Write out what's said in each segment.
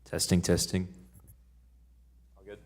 Testing, testing. All good?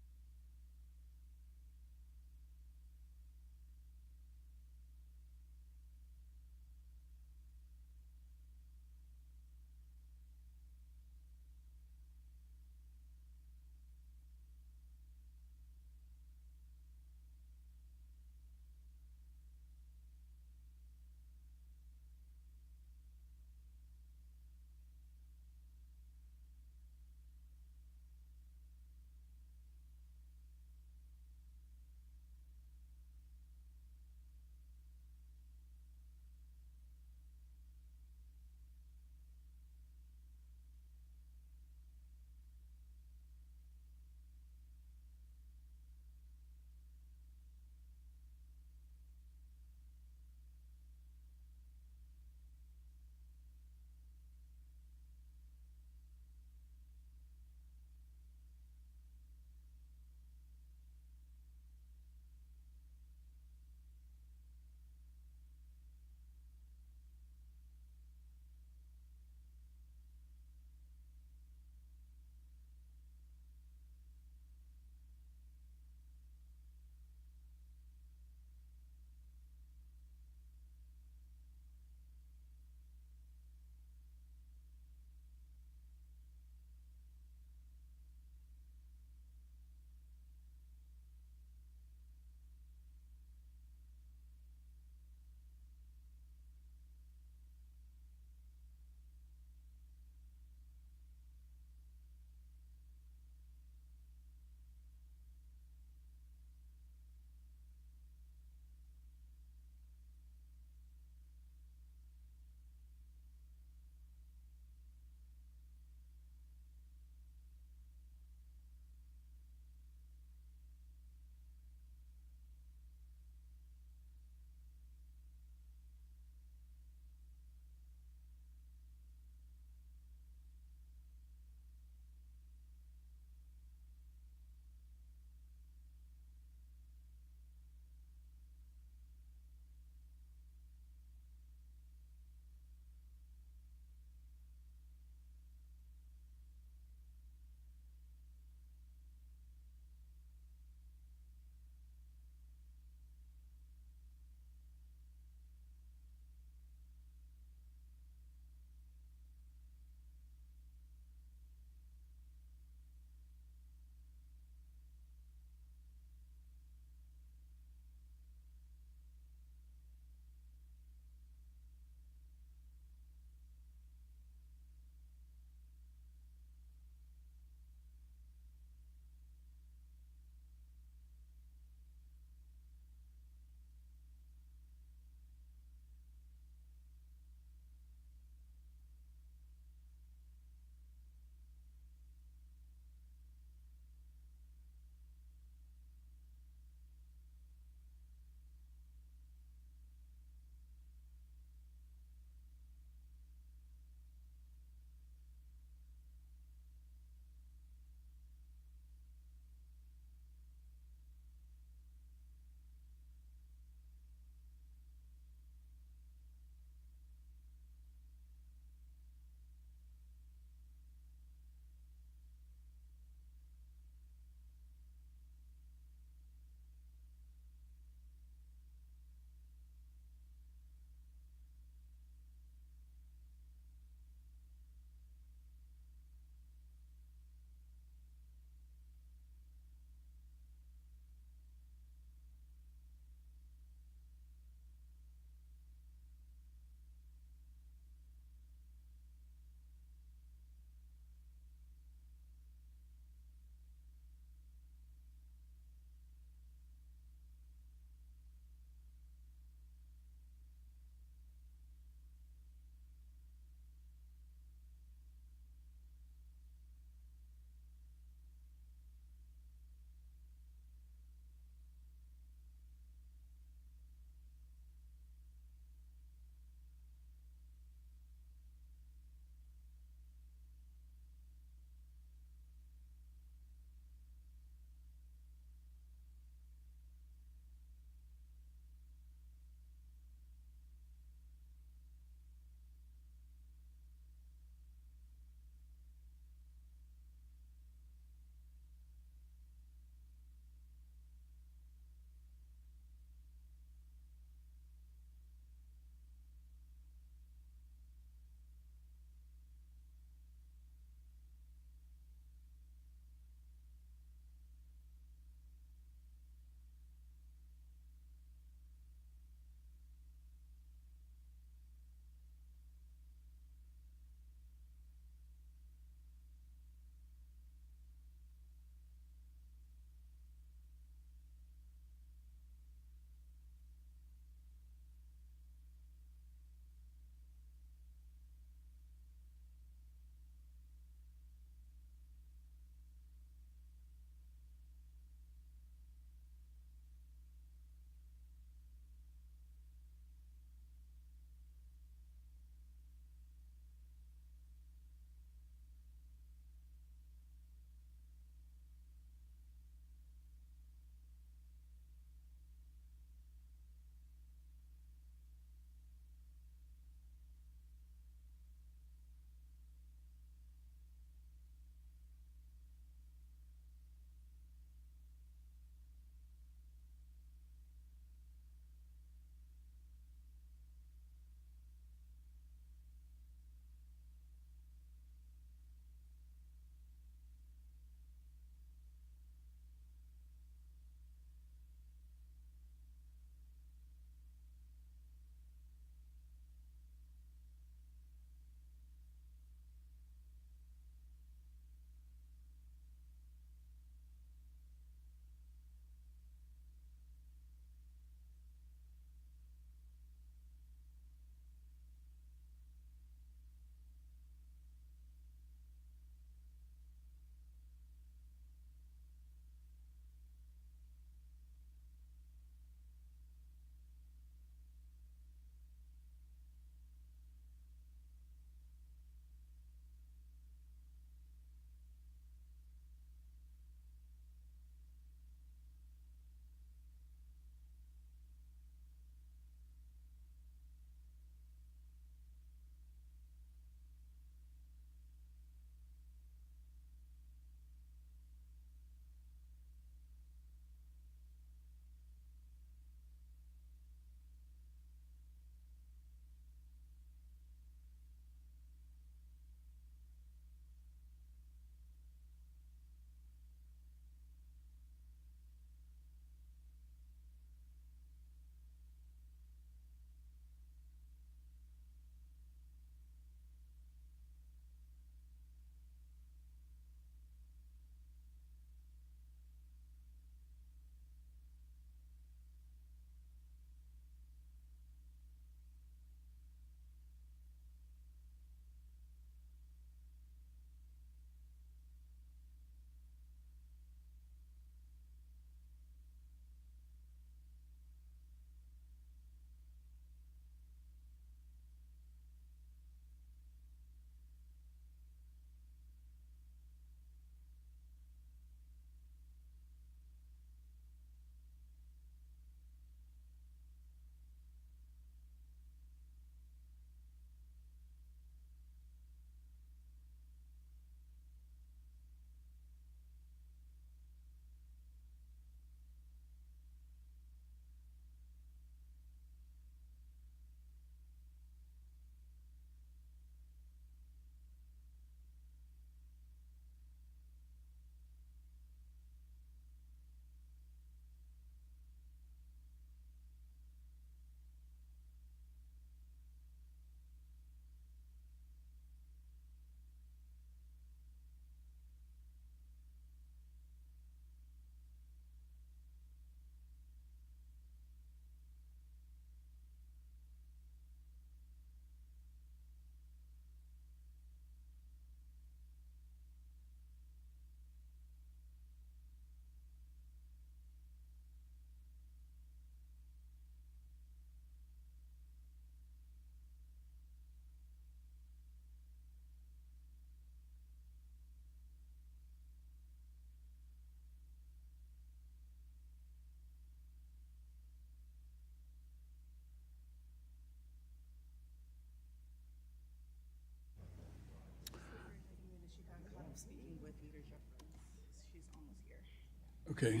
Okay,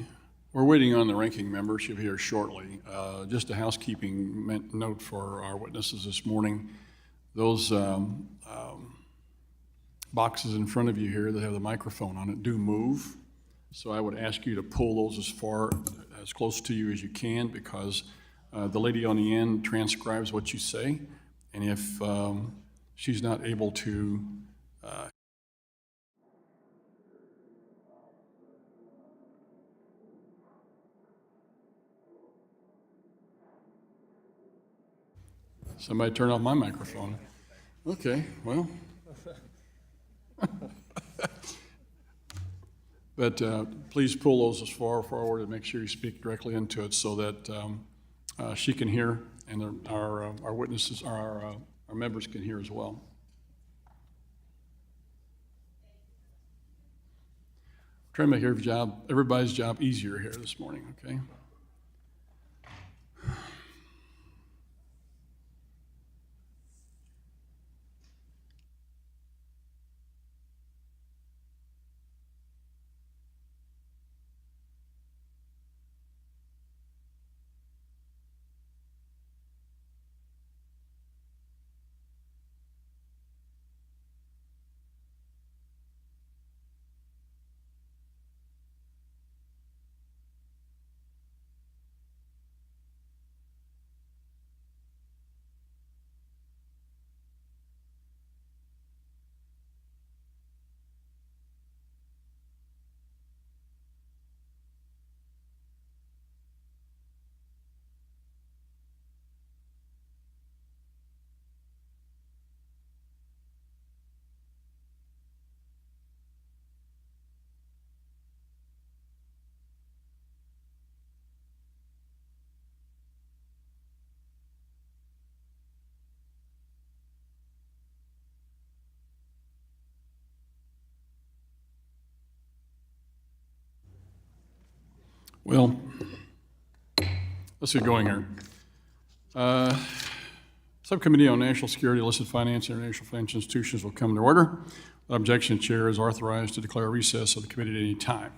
we're waiting on the ranking member. She'll be here shortly. Just a housekeeping note for our witnesses this morning. Those boxes in front of you here that have the microphone on it do move. So I would ask you to pull those as close to you as you can, because the lady on the end transcribes what you say. And if she's not able to somebody turn off my microphone. Okay, well. But please pull those as far forward and make sure you speak directly into it so that she can hear and our witnesses, our members can hear as well. Trying to make everybody's job easier here this morning, okay? Well, let's get going here. Subcommittee on National Security, Illicit Finance, and International Financial Institutions will come to order. Without objection, the chair is authorized to declare a recess of the committee at any time.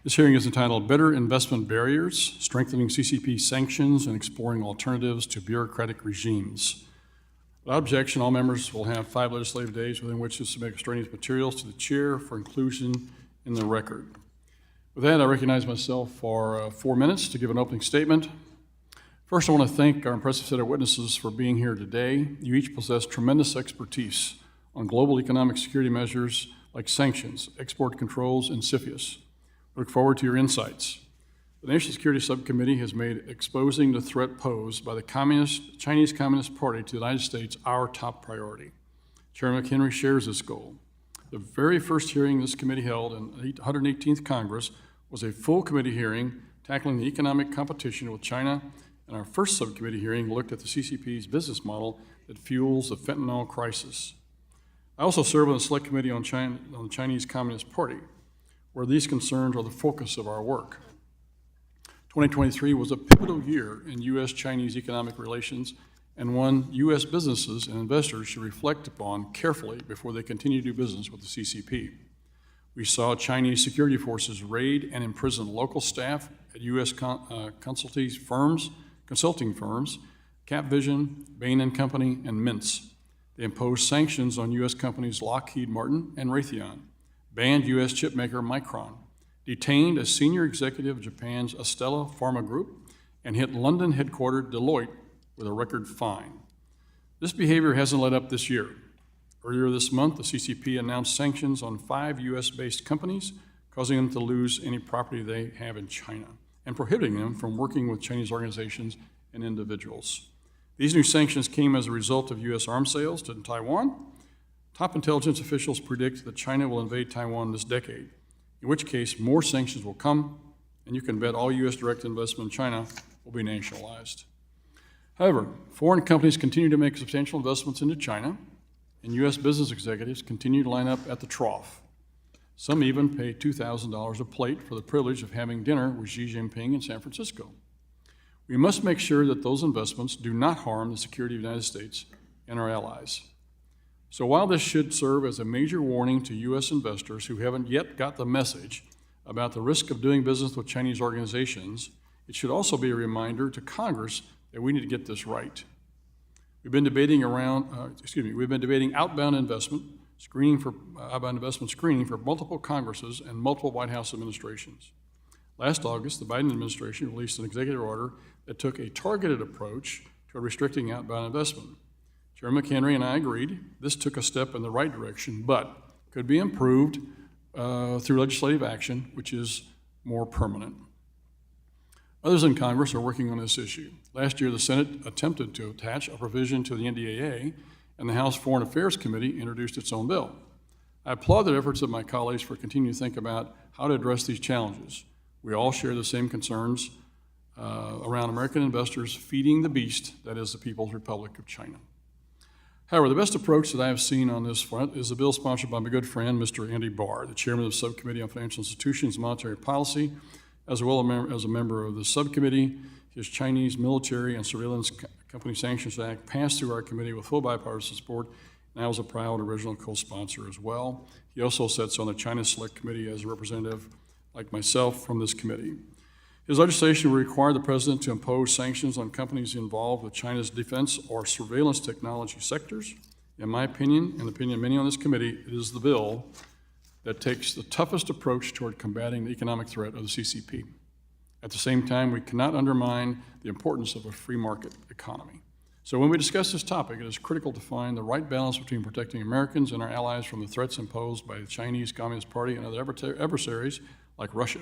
This hearing is entitled Better Investment Barriers, Strengthening CCP Sanctions, and Exploring Alternatives to Bureaucratic Regimes. Without objection, all members will have 5 legislative days within which to submit extraneous materials to the chair for inclusion in the record. With that, I recognize myself for 4 minutes to give an opening statement. First, I want to thank our impressive set of witnesses for being here today. You each possess tremendous expertise on global economic security measures like sanctions, export controls, and CFIUS. I look forward to your insights. The National Security Subcommittee has made exposing the threat posed by the Chinese Communist Party to the United States our top priority. Chairman McHenry shares this goal. The very first hearing this committee held in the 118th Congress was a full committee hearing tackling the economic competition with China, and our first subcommittee hearing looked at the CCP's business model that fuels the fentanyl crisis. I also serve on the Select Committee on the Chinese Communist Party, where these concerns are the focus of our work. 2023 was a pivotal year in U.S.-Chinese economic relations, and one U.S. businesses and investors should reflect upon carefully before they continue to do business with the CCP. We saw Chinese security forces raid and imprison local staff at U.S. consulting firms, Capvision, Bain & Company, and Mintz. They imposed sanctions on U.S. companies Lockheed Martin and Raytheon, banned U.S. chipmaker Micron, detained a senior executive of Japan's Astellas Pharma Group, and hit London-headquartered Deloitte with a record fine. This behavior hasn't let up this year. Earlier this month, the CCP announced sanctions on 5 U.S.-based companies, causing them to lose any property they have in China and prohibiting them from working with Chinese organizations and individuals. These new sanctions came as a result of U.S. arms sales to Taiwan. Top intelligence officials predict that China will invade Taiwan this decade, in which case more sanctions will come, and you can bet all U.S. direct investment in China will be nationalized. However, foreign companies continue to make substantial investments into China, and U.S. business executives continue to line up at the trough. Some even pay $2,000 a plate for the privilege of having dinner with Xi Jinping in San Francisco. We must make sure that those investments do not harm the security of the United States and our allies. So while this should serve as a major warning to U.S. investors who haven't yet got the message, about the risk of doing business with Chinese organizations, it should also be a reminder to Congress that we need to get this right. We've been debating outbound investment screening for multiple Congresses and multiple White House administrations. Last August, the Biden administration released an executive order that took a targeted approach to restricting outbound investment. Chairman McHenry and I agreed this took a step in the right direction, but could be improved through legislative action, which is more permanent. Others in Congress are working on this issue. Last year, the Senate attempted to attach a provision to the NDAA, and the House Foreign Affairs Committee introduced its own bill. I applaud the efforts of my colleagues for continuing to think about how to address these challenges. We all share the same concerns around American investors feeding the beast that is the People's Republic of China. However, the best approach that I have seen on this front is the bill sponsored by my good friend, Mr. Andy Barr, the chairman of the Subcommittee on Financial Institutions and Monetary Policy, as well as a member of the subcommittee. His Chinese Military and Surveillance Company Sanctions Act passed through our committee with full bipartisan support, and I was a proud original co-sponsor as well. He also sits on the China Select Committee as a representative, like myself, from this committee. His legislation will require the president to impose sanctions on companies involved with China's defense or surveillance technology sectors. In my opinion, and the opinion of many on this committee, it is the bill that takes the toughest approach toward combating the economic threat of the CCP. At the same time, we cannot undermine the importance of a free market economy. So when we discuss this topic, it is critical to find the right balance between protecting Americans and our allies from the threats imposed by the Chinese Communist Party and other adversaries like Russia,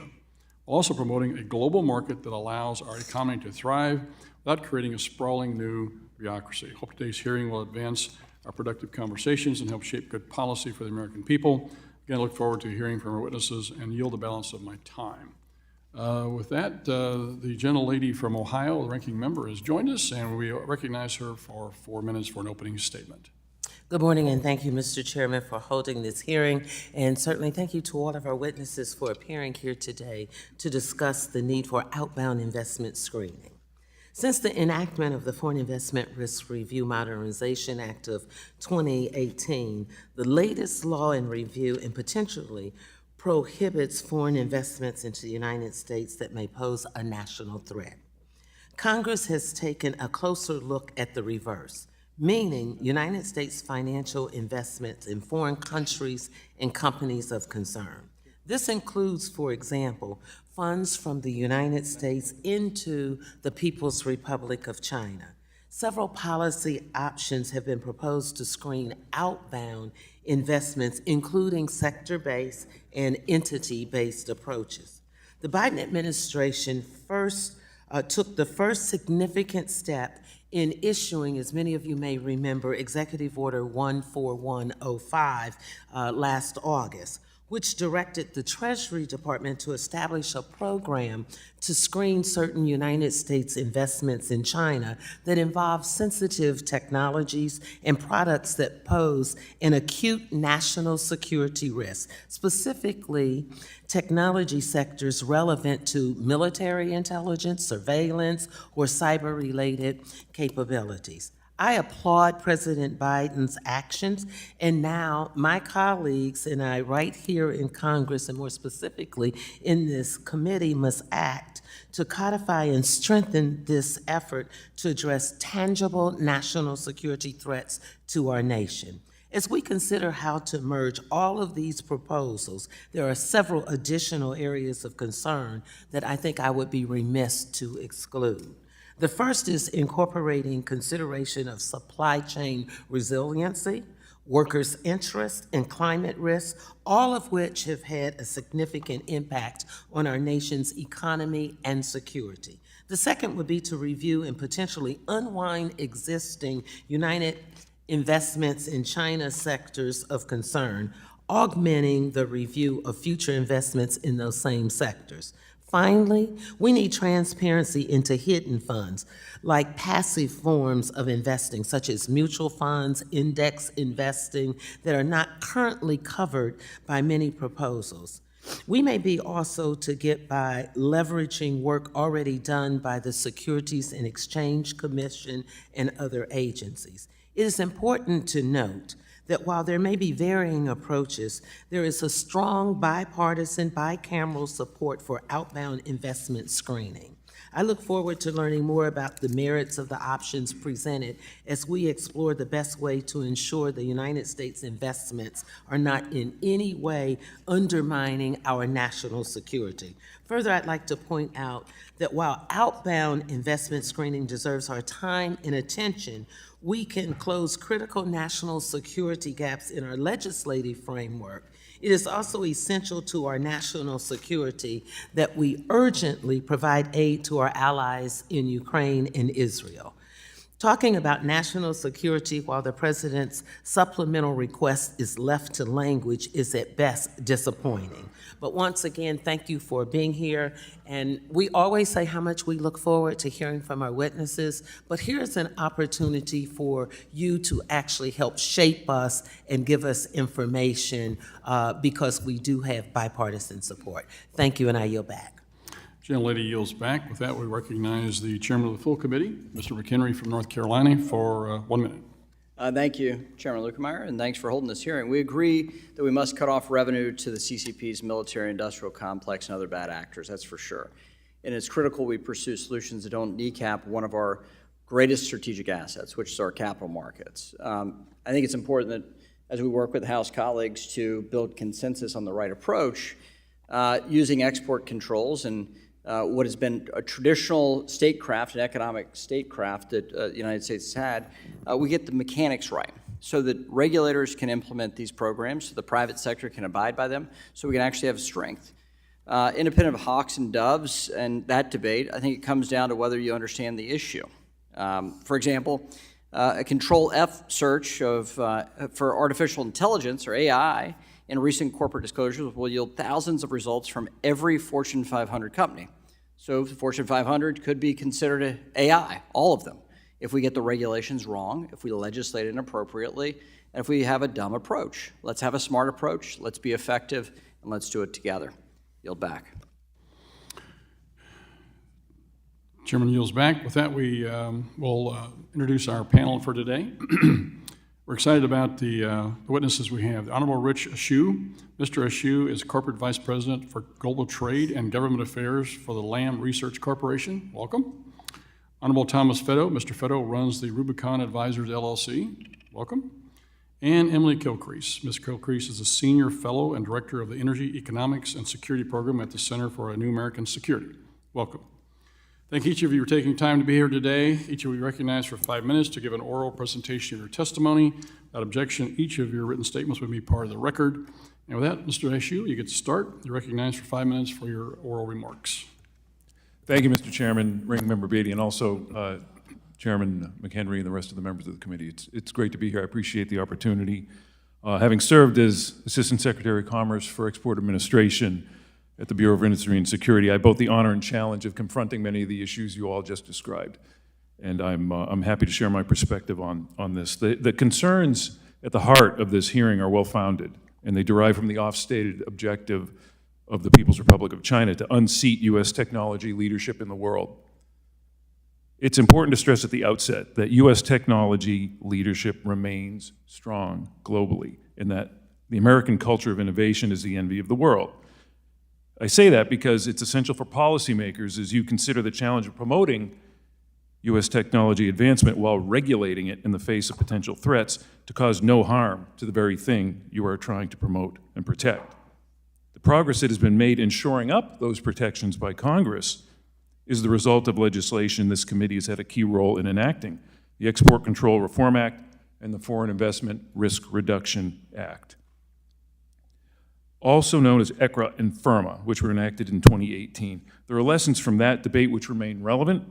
while also promoting a global market that allows our economy to thrive without creating a sprawling new bureaucracy. I hope today's hearing will advance our productive conversations and help shape good policy for the American people. Again, I look forward to hearing from our witnesses and yield the balance of my time. With that, the gentlelady from Ohio, the ranking member, has joined us, and we recognize her for 4 minutes for an opening statement. Good morning, and thank you, Mr. Chairman, for holding this hearing, and certainly thank you to all of our witnesses for appearing here today to discuss the need for outbound investment screening. Since the enactment of the Foreign Investment Risk Review Modernization Act of 2018, the latest law and review and potentially prohibits foreign investments into the United States that may pose a national threat. Congress has taken a closer look at the reverse, meaning United States financial investments in foreign countries and companies of concern. This includes, for example, funds from the United States into the People's Republic of China. Several policy options have been proposed to screen outbound investments, including sector-based and entity-based approaches. The Biden administration took the first significant step in issuing, as many of you may remember, Executive Order 14105 last August, which directed the Treasury Department to establish a program to screen certain United States investments in China that involve sensitive technologies and products that pose an acute national security risk, specifically technology sectors relevant to military intelligence, surveillance, or cyber-related capabilities. I applaud President Biden's actions, and now my colleagues and I right here in Congress, and more specifically in this committee, must act to codify and strengthen this effort to address tangible national security threats to our nation. As we consider how to merge all of these proposals, there are several additional areas of concern that I think I would be remiss to exclude. The first is incorporating consideration of supply chain resiliency, workers' interest, and climate risk, all of which have had a significant impact on our nation's economy and security. The second would be to review and potentially unwind existing United investments in China sectors of concern, augmenting the review of future investments in those same sectors. Finally, we need transparency into hidden funds, like passive forms of investing, such as mutual funds, index investing, that are not currently covered by many proposals. We may be also to get by leveraging work already done by the Securities and Exchange Commission and other agencies. It is important to note that while there may be varying approaches, there is a strong bipartisan, bicameral support for outbound investment screening. I look forward to learning more about the merits of the options presented as we explore the best way to ensure the United States investments are not in any way undermining our national security. Further, I'd like to point out that while outbound investment screening deserves our time and attention, we can close critical national security gaps in our legislative framework. It is also essential to our national security that we urgently provide aid to our allies in Ukraine and Israel. Talking about national security while the president's supplemental request is left to language is at best disappointing. But once again, thank you for being here. And we always say how much we look forward to hearing from our witnesses, but here's an opportunity for you to actually help shape us and give us information because we do have bipartisan support. Thank you, and I yield back. Gentlelady yields back. With that, we recognize the chairman of the full committee, Mr. McHenry from North Carolina, for 1 minute. Thank you, Chairman Lukemeyer, and thanks for holding this hearing. We agree that we must cut off revenue to the CCP's military-industrial complex and other bad actors, that's for sure. And it's critical we pursue solutions that don't kneecap one of our greatest strategic assets, which is our capital markets. I think it's important that as we work with House colleagues to build consensus on the right approach, using export controls and what has been a traditional statecraft, an economic statecraft that the United States has had, we get the mechanics right so that regulators can implement these programs, so the private sector can abide by them, so we can actually have strength. Independent of hawks and doves and that debate, I think it comes down to whether you understand the issue. For example, a Control-F search for artificial intelligence, or AI, in recent corporate disclosures will yield thousands of results from every Fortune 500 company. So the Fortune 500 could be considered an AI, all of them, if we get the regulations wrong, if we legislate inappropriately, and if we have a dumb approach. Let's have a smart approach, let's be effective, and let's do it together. Yield back. Chairman yields back. With that, we will introduce our panel for today. We're excited about the witnesses we have. The Honorable Rich Ashew. Mr. Ashew is Corporate Vice President for Global Trade and Government Affairs for the Lamb Research Corporation. Welcome. Honorable Thomas Feddo. Mr. Feddo runs the Rubicon Advisors, LLC. Welcome. And Emily Kilcrease. Ms. Kilcrease is a Senior Fellow and Director of the Energy, Economics, and Security Program at the Center for a New American Security. Welcome. Thank each of you for taking time to be here today. Each of you recognized for 5 minutes to give an oral presentation of your testimony. Without objection, each of your written statements will be part of the record. And with that, Mr. Ashew, you get to start. You're recognized for 5 minutes for your oral remarks. Thank you, Mr. Chairman, Ranking Member Beatty, and also Chairman McHenry and the rest of the members of the committee. It's great to be here. I appreciate the opportunity. Having served as Assistant Secretary of Commerce for Export Administration at the Bureau of Industry and Security, I have both the honor and challenge of confronting many of the issues you all just described. And I'm happy to share my perspective on this. The concerns at the heart of this hearing are well-founded, and they derive from the oft-stated objective of the People's Republic of China to unseat U.S. technology leadership in the world. It's important to stress at the outset that U.S. technology leadership remains strong globally, and that the American culture of innovation is the envy of the world. I say that because it's essential for policymakers as you consider the challenge of promoting U.S. technology advancement while regulating it in the face of potential threats to cause no harm to the very thing you are trying to promote and protect. The progress that has been made in shoring up those protections by Congress is the result of legislation this committee has had a key role in enacting, the Export Control Reform Act and the Foreign Investment Risk Reduction Act, also known as ECRA and FIRMA, which were enacted in 2018. There are lessons from that debate which remain relevant,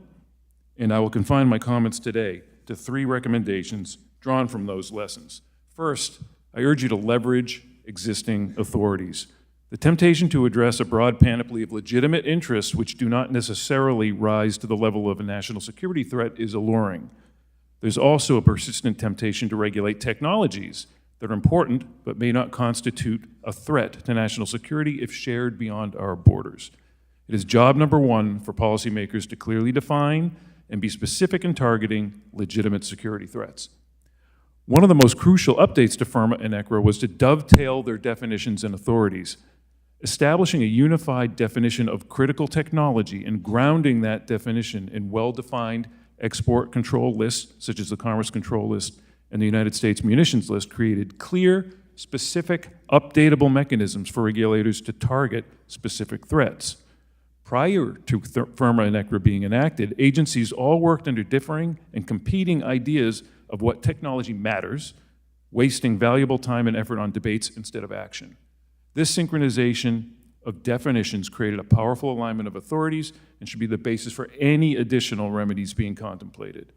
and I will confine my comments today to 3 recommendations drawn from those lessons. First, I urge you to leverage existing authorities. The temptation to address a broad panoply of legitimate interests which do not necessarily rise to the level of a national security threat is alluring. There's also a persistent temptation to regulate technologies that are important but may not constitute a threat to national security if shared beyond our borders. It is job number 1 for policymakers to clearly define and be specific in targeting legitimate security threats. One of the most crucial updates to FIRMA and ECRA was to dovetail their definitions and authorities, establishing a unified definition of critical technology and grounding that definition in well-defined export control lists, such as the Commerce Control List and the United States Munitions List, created clear, specific, updatable mechanisms for regulators to target specific threats. Prior to FIRMA and ECRA being enacted, agencies all worked under differing and competing ideas of what technology matters, wasting valuable time and effort on debates instead of action. This synchronization of definitions created a powerful alignment of authorities and should be the basis for any additional remedies being contemplated.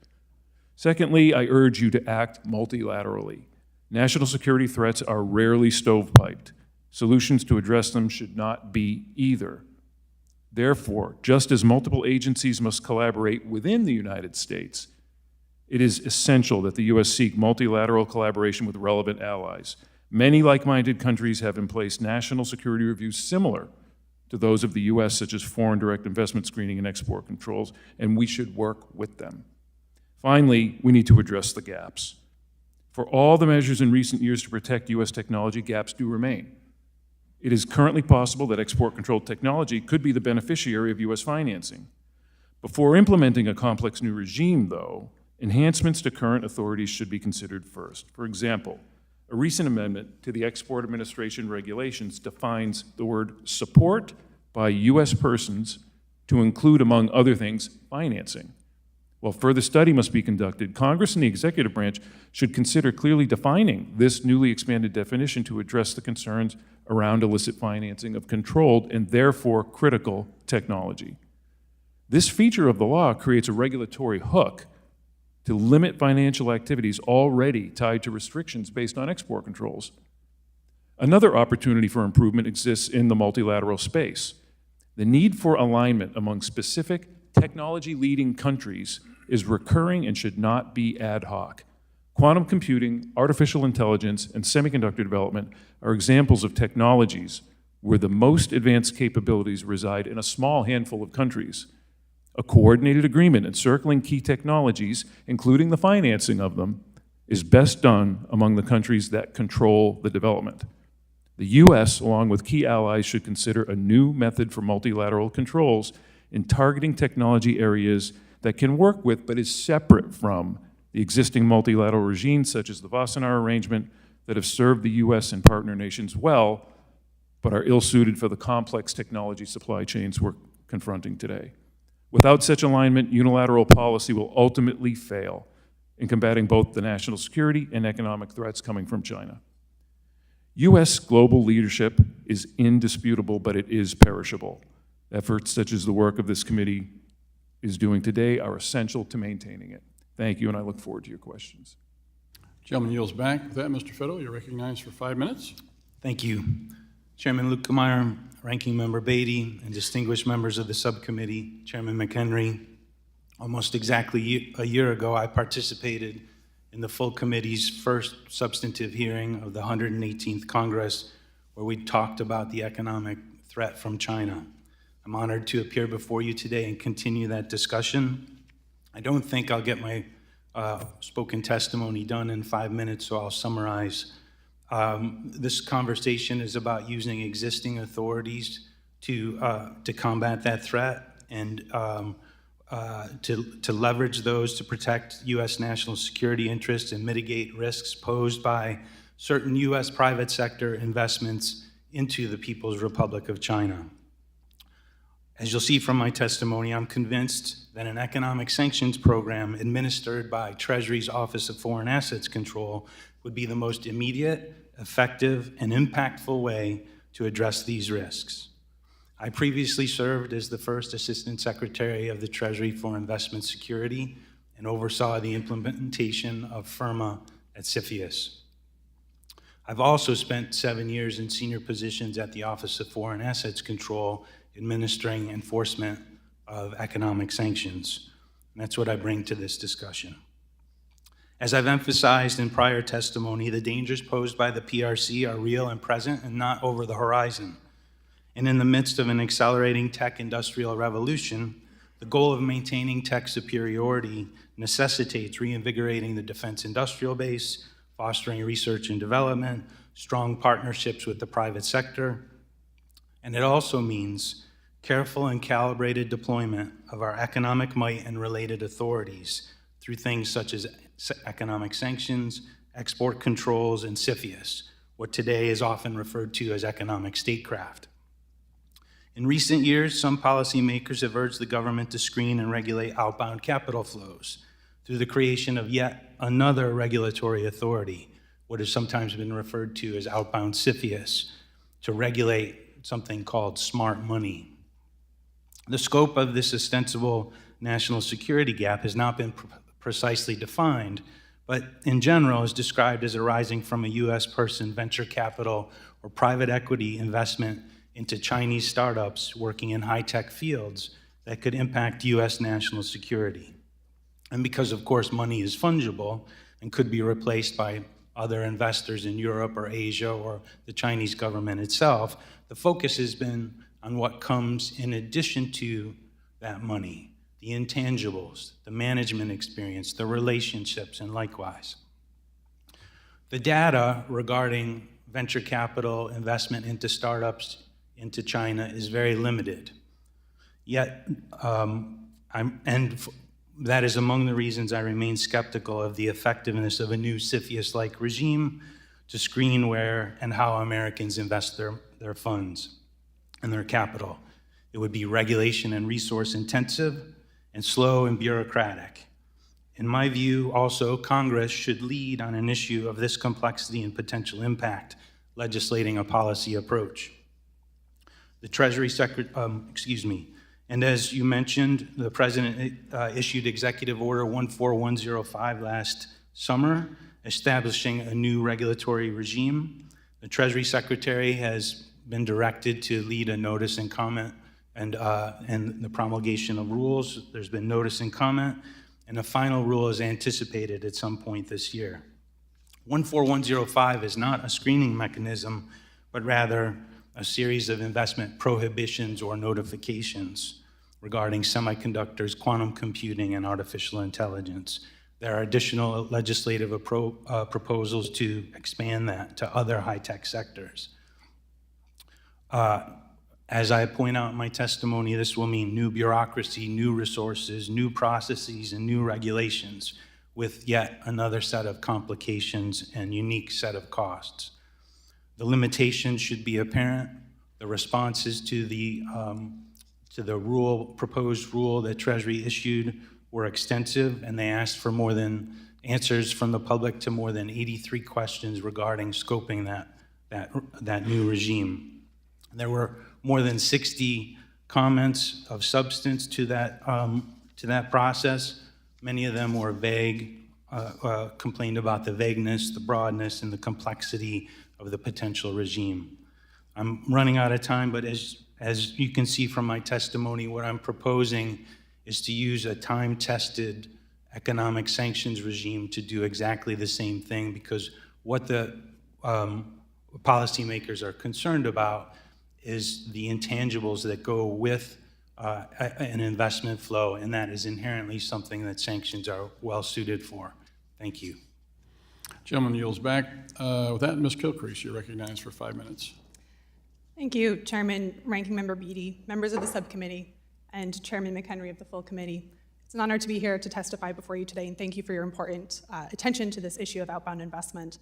Secondly, I urge you to act multilaterally. National security threats are rarely stovepiped. Solutions to address them should not be either. Therefore, just as multiple agencies must collaborate within the United States, it is essential that the U.S. seek multilateral collaboration with relevant allies. Many like-minded countries have in place national security reviews similar to those of the U.S., such as foreign direct investment screening and export controls, and we should work with them. Finally, we need to address the gaps. For all the measures in recent years to protect U.S. technology, gaps do remain. It is currently possible that export-controlled technology could be the beneficiary of U.S. financing. Before implementing a complex new regime, though, enhancements to current authorities should be considered first. For example, a recent amendment to the Export Administration Regulations defines the word support by U.S. persons to include, among other things, financing. While further study must be conducted, Congress and the executive branch should consider clearly defining this newly expanded definition to address the concerns around illicit financing of controlled and therefore critical technology. This feature of the law creates a regulatory hook to limit financial activities already tied to restrictions based on export controls. Another opportunity for improvement exists in the multilateral space. The need for alignment among specific technology-leading countries is recurring and should not be ad hoc. Quantum computing, artificial intelligence, and semiconductor development are examples of technologies where the most advanced capabilities reside in a small handful of countries. A coordinated agreement encircling key technologies, including the financing of them, is best done among the countries that control the development. The U.S., along with key allies, should consider a new method for multilateral controls in targeting technology areas that can work with but is separate from the existing multilateral regimes such as the Wassenaar Arrangement that have served the U.S. and partner nations well but are ill-suited for the complex technology supply chains we're confronting today. Without such alignment, unilateral policy will ultimately fail in combating both the national security and economic threats coming from China. U.S. global leadership is indisputable, but it is perishable. Efforts such as the work of this committee is doing today are essential to maintaining it. Thank you, and I look forward to your questions. Gentleman yields back. With that, Mr. Fiddle, you're recognized for 5 minutes. Thank you. Chairman Lukemeyer, Ranking Member Beatty, and distinguished members of the subcommittee, Chairman McHenry. Almost exactly a year ago, I participated in the full committee's first substantive hearing of the 118th Congress, where we talked about the economic threat from China. I'm honored to appear before you today and continue that discussion. I don't think I'll get my spoken testimony done in 5 minutes, so I'll summarize. This conversation is about using existing authorities to combat that threat and to leverage those to protect U.S. national security interests and mitigate risks posed by certain U.S. private sector investments into the People's Republic of China. As you'll see from my testimony, I'm convinced that an economic sanctions program administered by Treasury's Office of Foreign Assets Control would be the most immediate, effective, and impactful way to address these risks. I previously served as the first Assistant Secretary of the Treasury for Investment Security and oversaw the implementation of FIRMA at CFIUS. I've also spent 7 years in senior positions at the Office of Foreign Assets Control, administering enforcement of economic sanctions. And that's what I bring to this discussion. As I've emphasized in prior testimony, the dangers posed by the PRC are real and present and not over the horizon. And in the midst of an accelerating tech industrial revolution, the goal of maintaining tech superiority necessitates reinvigorating the defense industrial base fostering research and development, strong partnerships with the private sector, and it also means careful and calibrated deployment of our economic might and related authorities through things such as economic sanctions, export controls, and CFIUS, what today is often referred to as economic statecraft. In recent years, some policymakers have urged the government to screen and regulate outbound capital flows through the creation of yet another regulatory authority, what has sometimes been referred to as outbound CFIUS, to regulate something called smart money. The scope of this ostensible national security gap has not been precisely defined, but in general is described as arising from a U.S. person venture capital or private equity investment into Chinese startups working in high-tech fields that could impact U.S. national security. And because, of course, money is fungible and could be replaced by other investors in Europe or Asia or the Chinese government itself, the focus has been on what comes in addition to that money, the intangibles, the management experience, the relationships, and likewise. The data regarding venture capital investment into startups into China is very limited. Yet, that is among the reasons I remain skeptical of the effectiveness of a new CFIUS-like regime to screen where and how Americans invest their funds and their capital. It would be regulation and resource intensive and slow and bureaucratic. In my view, also, Congress should lead on an issue of this complexity and potential impact, legislating a policy approach. The Treasury Secretary, and as you mentioned, the President issued Executive Order 14105 last summer, establishing a new regulatory regime. The Treasury Secretary has been directed to lead a notice and comment and the promulgation of rules. There's been notice and comment, and a final rule is anticipated at some point this year. 14105 is not a screening mechanism, but rather a series of investment prohibitions or notifications regarding semiconductors, quantum computing, and artificial intelligence. There are additional legislative proposals to expand that to other high-tech sectors. As I point out in my testimony, this will mean new bureaucracy, new resources, new processes, and new regulations with yet another set of complications and unique set of costs. The limitations should be apparent. The responses to the proposed rule that Treasury issued were extensive, and they asked for answers from the public to more than 83 questions regarding scoping that new regime. There were more than 60 comments of substance to that process. Many of them were vague, complained about the vagueness, the broadness, and the complexity of the potential regime. I'm running out of time, but as you can see from my testimony, what I'm proposing is to use a time-tested economic sanctions regime to do exactly the same thing, because what the policymakers are concerned about is the intangibles that go with an investment flow, and that is inherently something that sanctions are well suited for. Thank you. Gentleman yields back. With that, Ms. Kilcrease, you're recognized for 5 minutes. Thank you, Chairman, Ranking Member Beatty, members of the subcommittee, and Chairman McHenry of the full committee. It's an honor to be here to testify before you today, and thank you for your important attention to this issue of outbound investment.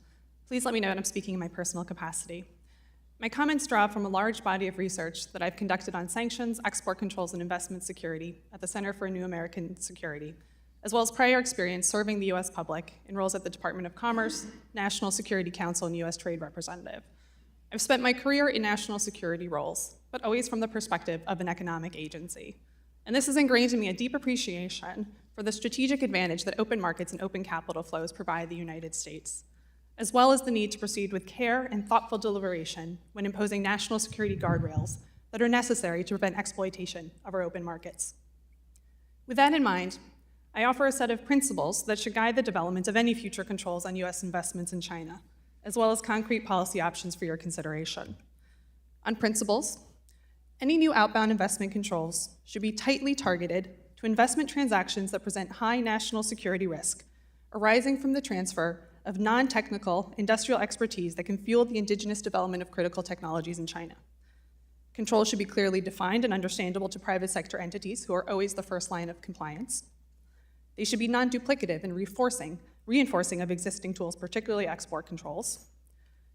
Please let me know that I'm speaking in my personal capacity. My comments draw from a large body of research that I've conducted on sanctions, export controls, and investment security at the Center for a New American Security, as well as prior experience serving the U.S. public in roles at the Department of Commerce, National Security Council, and U.S. Trade Representative. I've spent my career in national security roles, but always from the perspective of an economic agency. And this has ingrained in me a deep appreciation for the strategic advantage that open markets and open capital flows provide the United States, as well as the need to proceed with care and thoughtful deliberation when imposing national security guardrails that are necessary to prevent exploitation of our open markets. With that in mind, I offer a set of principles that should guide the development of any future controls on U.S. investments in China, as well as concrete policy options for your consideration. On principles, any new outbound investment controls should be tightly targeted to investment transactions that present high national security risk arising from the transfer of non-technical industrial expertise that can fuel the indigenous development of critical technologies in China. Controls should be clearly defined and understandable to private sector entities who are always the first line of compliance. They should be non-duplicative and reinforcing of existing tools, particularly export controls.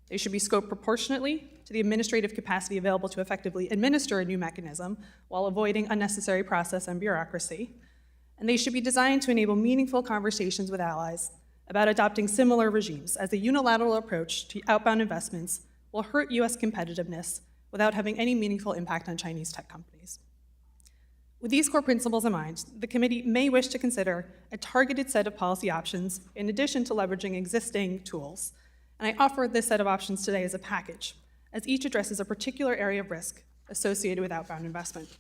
They should be scoped proportionately to the administrative capacity available to effectively administer a new mechanism while avoiding unnecessary process and bureaucracy. And they should be designed to enable meaningful conversations with allies about adopting similar regimes, as the unilateral approach to outbound investments will hurt US competitiveness without having any meaningful impact on Chinese tech companies. With these core principles in mind, the committee may wish to consider a targeted set of policy options in addition to leveraging existing tools. And I offer this set of options today as a package, as each addresses a particular area of risk associated with outbound investment.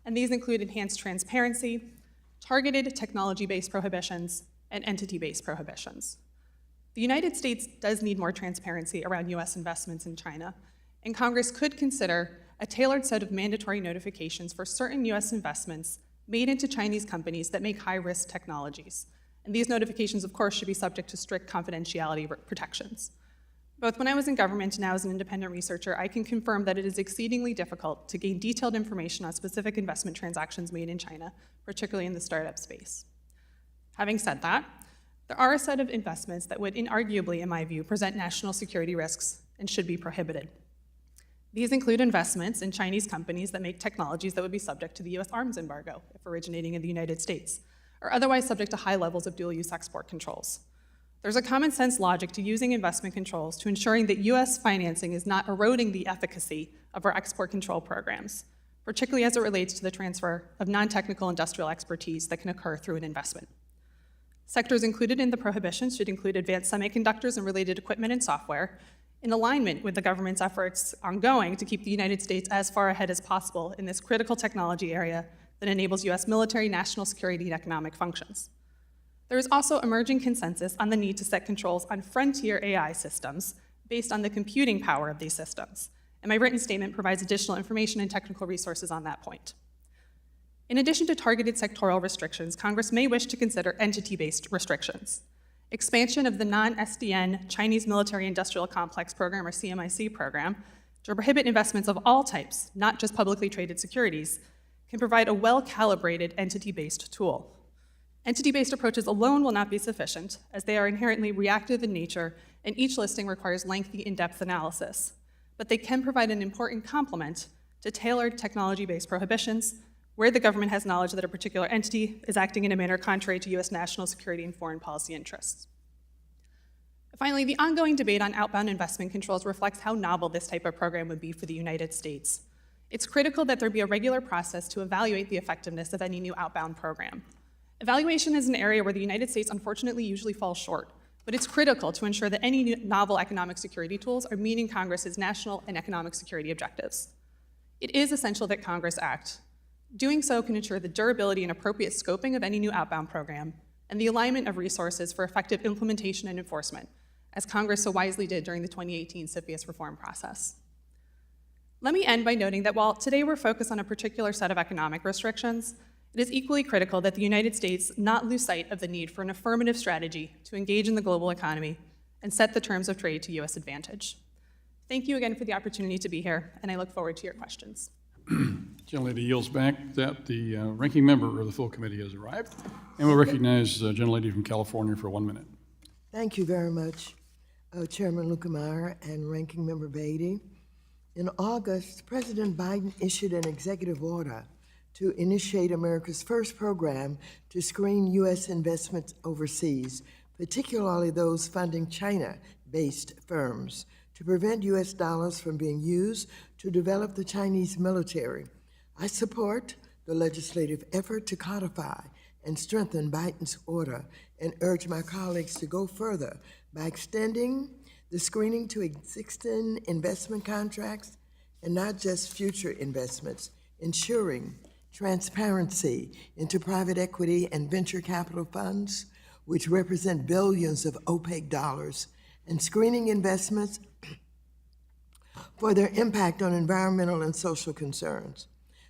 And these include enhanced transparency, targeted technology-based prohibitions, and entity-based prohibitions. The United States does need more transparency around US investments in China, and Congress could consider a tailored set of mandatory notifications for certain US investments made into Chinese companies that make high-risk technologies. And these notifications, of course, should be subject to strict confidentiality protections. Both when I was in government and now as an independent researcher, I can confirm that it is exceedingly difficult to gain detailed information on specific investment transactions made in China, particularly in the startup space. Having said that, there are a set of investments that would inarguably, in my view, present national security risks and should be prohibited. These include investments in Chinese companies that make technologies that would be subject to the US arms embargo if originating in the United States, or otherwise subject to high levels of dual-use export controls. There's a common sense logic to using investment controls to ensuring that US financing is not eroding the efficacy of our export control programs, particularly as it relates to the transfer of non-technical industrial expertise that can occur through an investment. Sectors included in the prohibitions should include advanced semiconductors and related equipment and software, in alignment with the government's efforts ongoing to keep the United States as far ahead as possible in this critical technology area that enables US military, national security, and economic functions. There is also emerging consensus on the need to set controls on frontier AI systems based on the computing power of these systems, and my written statement provides additional information and technical resources on that point. In addition to targeted sectoral restrictions, Congress may wish to consider entity-based restrictions. Expansion of the non-SDN Chinese Military Industrial Complex Program, or CMIC program, to prohibit investments of all types, not just publicly traded securities, can provide a well-calibrated entity-based tool. Entity-based approaches alone will not be sufficient, as they are inherently reactive in nature, and each listing requires lengthy, in-depth analysis. But they can provide an important complement to tailored technology-based prohibitions, where the government has knowledge that a particular entity is acting in a manner contrary to US national security and foreign policy interests. Finally, the ongoing debate on outbound investment controls reflects how novel this type of program would be for the United States. It's critical that there be a regular process to evaluate the effectiveness of any new outbound program. Evaluation is an area where the United States unfortunately usually falls short, but it's critical to ensure that any new novel economic security tools are meeting Congress's national and economic security objectives. It is essential that Congress act. Doing so can ensure the durability and appropriate scoping of any new outbound program and the alignment of resources for effective implementation and enforcement, as Congress so wisely did during the 2018 CFIUS reform process. Let me end by noting that while today we're focused on a particular set of economic restrictions, it is equally critical that the United States not lose sight of the need for an affirmative strategy to engage in the global economy and set the terms of trade to US advantage. Thank you again for the opportunity to be here, and I look forward to your questions. Gentlelady yields back that the ranking member of the full committee has arrived, and we'll recognize the gentlelady from California for 1 minute. Thank you very much, Chairman Lukemeyer and Ranking Member Beatty. In August, President Biden issued an executive order to initiate America's first program to screen U.S. investments overseas, particularly those funding China-based firms, to prevent U.S. dollars from being used to develop the Chinese military. I support the legislative effort to codify and strengthen Biden's order and urge my colleagues to go further by extending the screening to existing investment contracts and not just future investments, ensuring transparency into private equity and venture capital funds, which represent billions of opaque dollars, and screening investments for their impact on environmental and social concerns,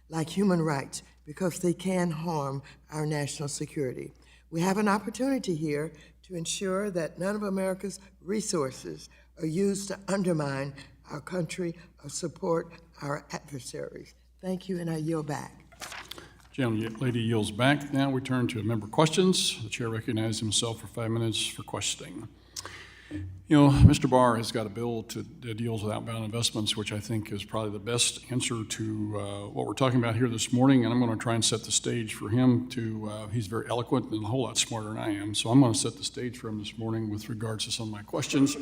like human rights, because they can harm our national security. We have an opportunity here to ensure that none of America's resources are used to undermine our country or support our adversaries. Thank you, and I yield back. Lady yields back. Now we turn to member questions. The chair recognizes himself for 5 minutes for questioning. You know, Mr. Barr has got a bill that deals with outbound investments, which I think is probably the best answer to what we're talking about here this morning, and I'm going to try and set the stage for him to, he's very eloquent and a whole lot smarter than I am, so I'm going to set the stage for him this morning with regards to some of my questions.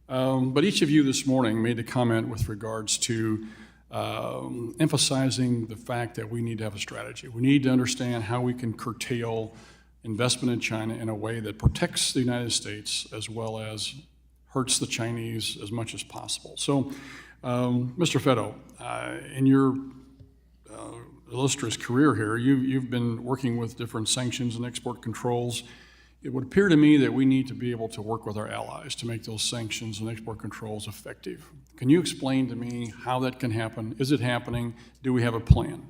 But each of you this morning made a comment with regards to emphasizing the fact that we need to have a strategy. We need to understand how we can curtail investment in China in a way that protects the United States as well as hurts the Chinese as much as possible. So, Mr. Fetto, in your illustrious career here, you've been working with different sanctions and export controls. It would appear to me that we need to be able to work with our allies to make those sanctions and export controls effective. Can you explain to me how that can happen? Is it happening? Do we have a plan?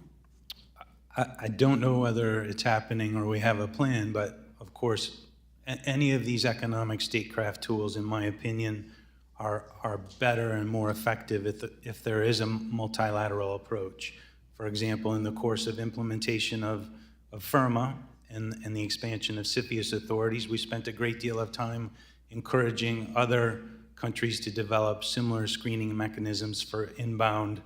I don't know whether it's happening or we have a plan, but of course, any of these economic statecraft tools, in my opinion, are better and more effective if there is a multilateral approach. For example, in the course of implementation of FIRMA and the expansion of CFIUS authorities, we spent a great deal of time encouraging other countries to develop similar screening mechanisms for inbound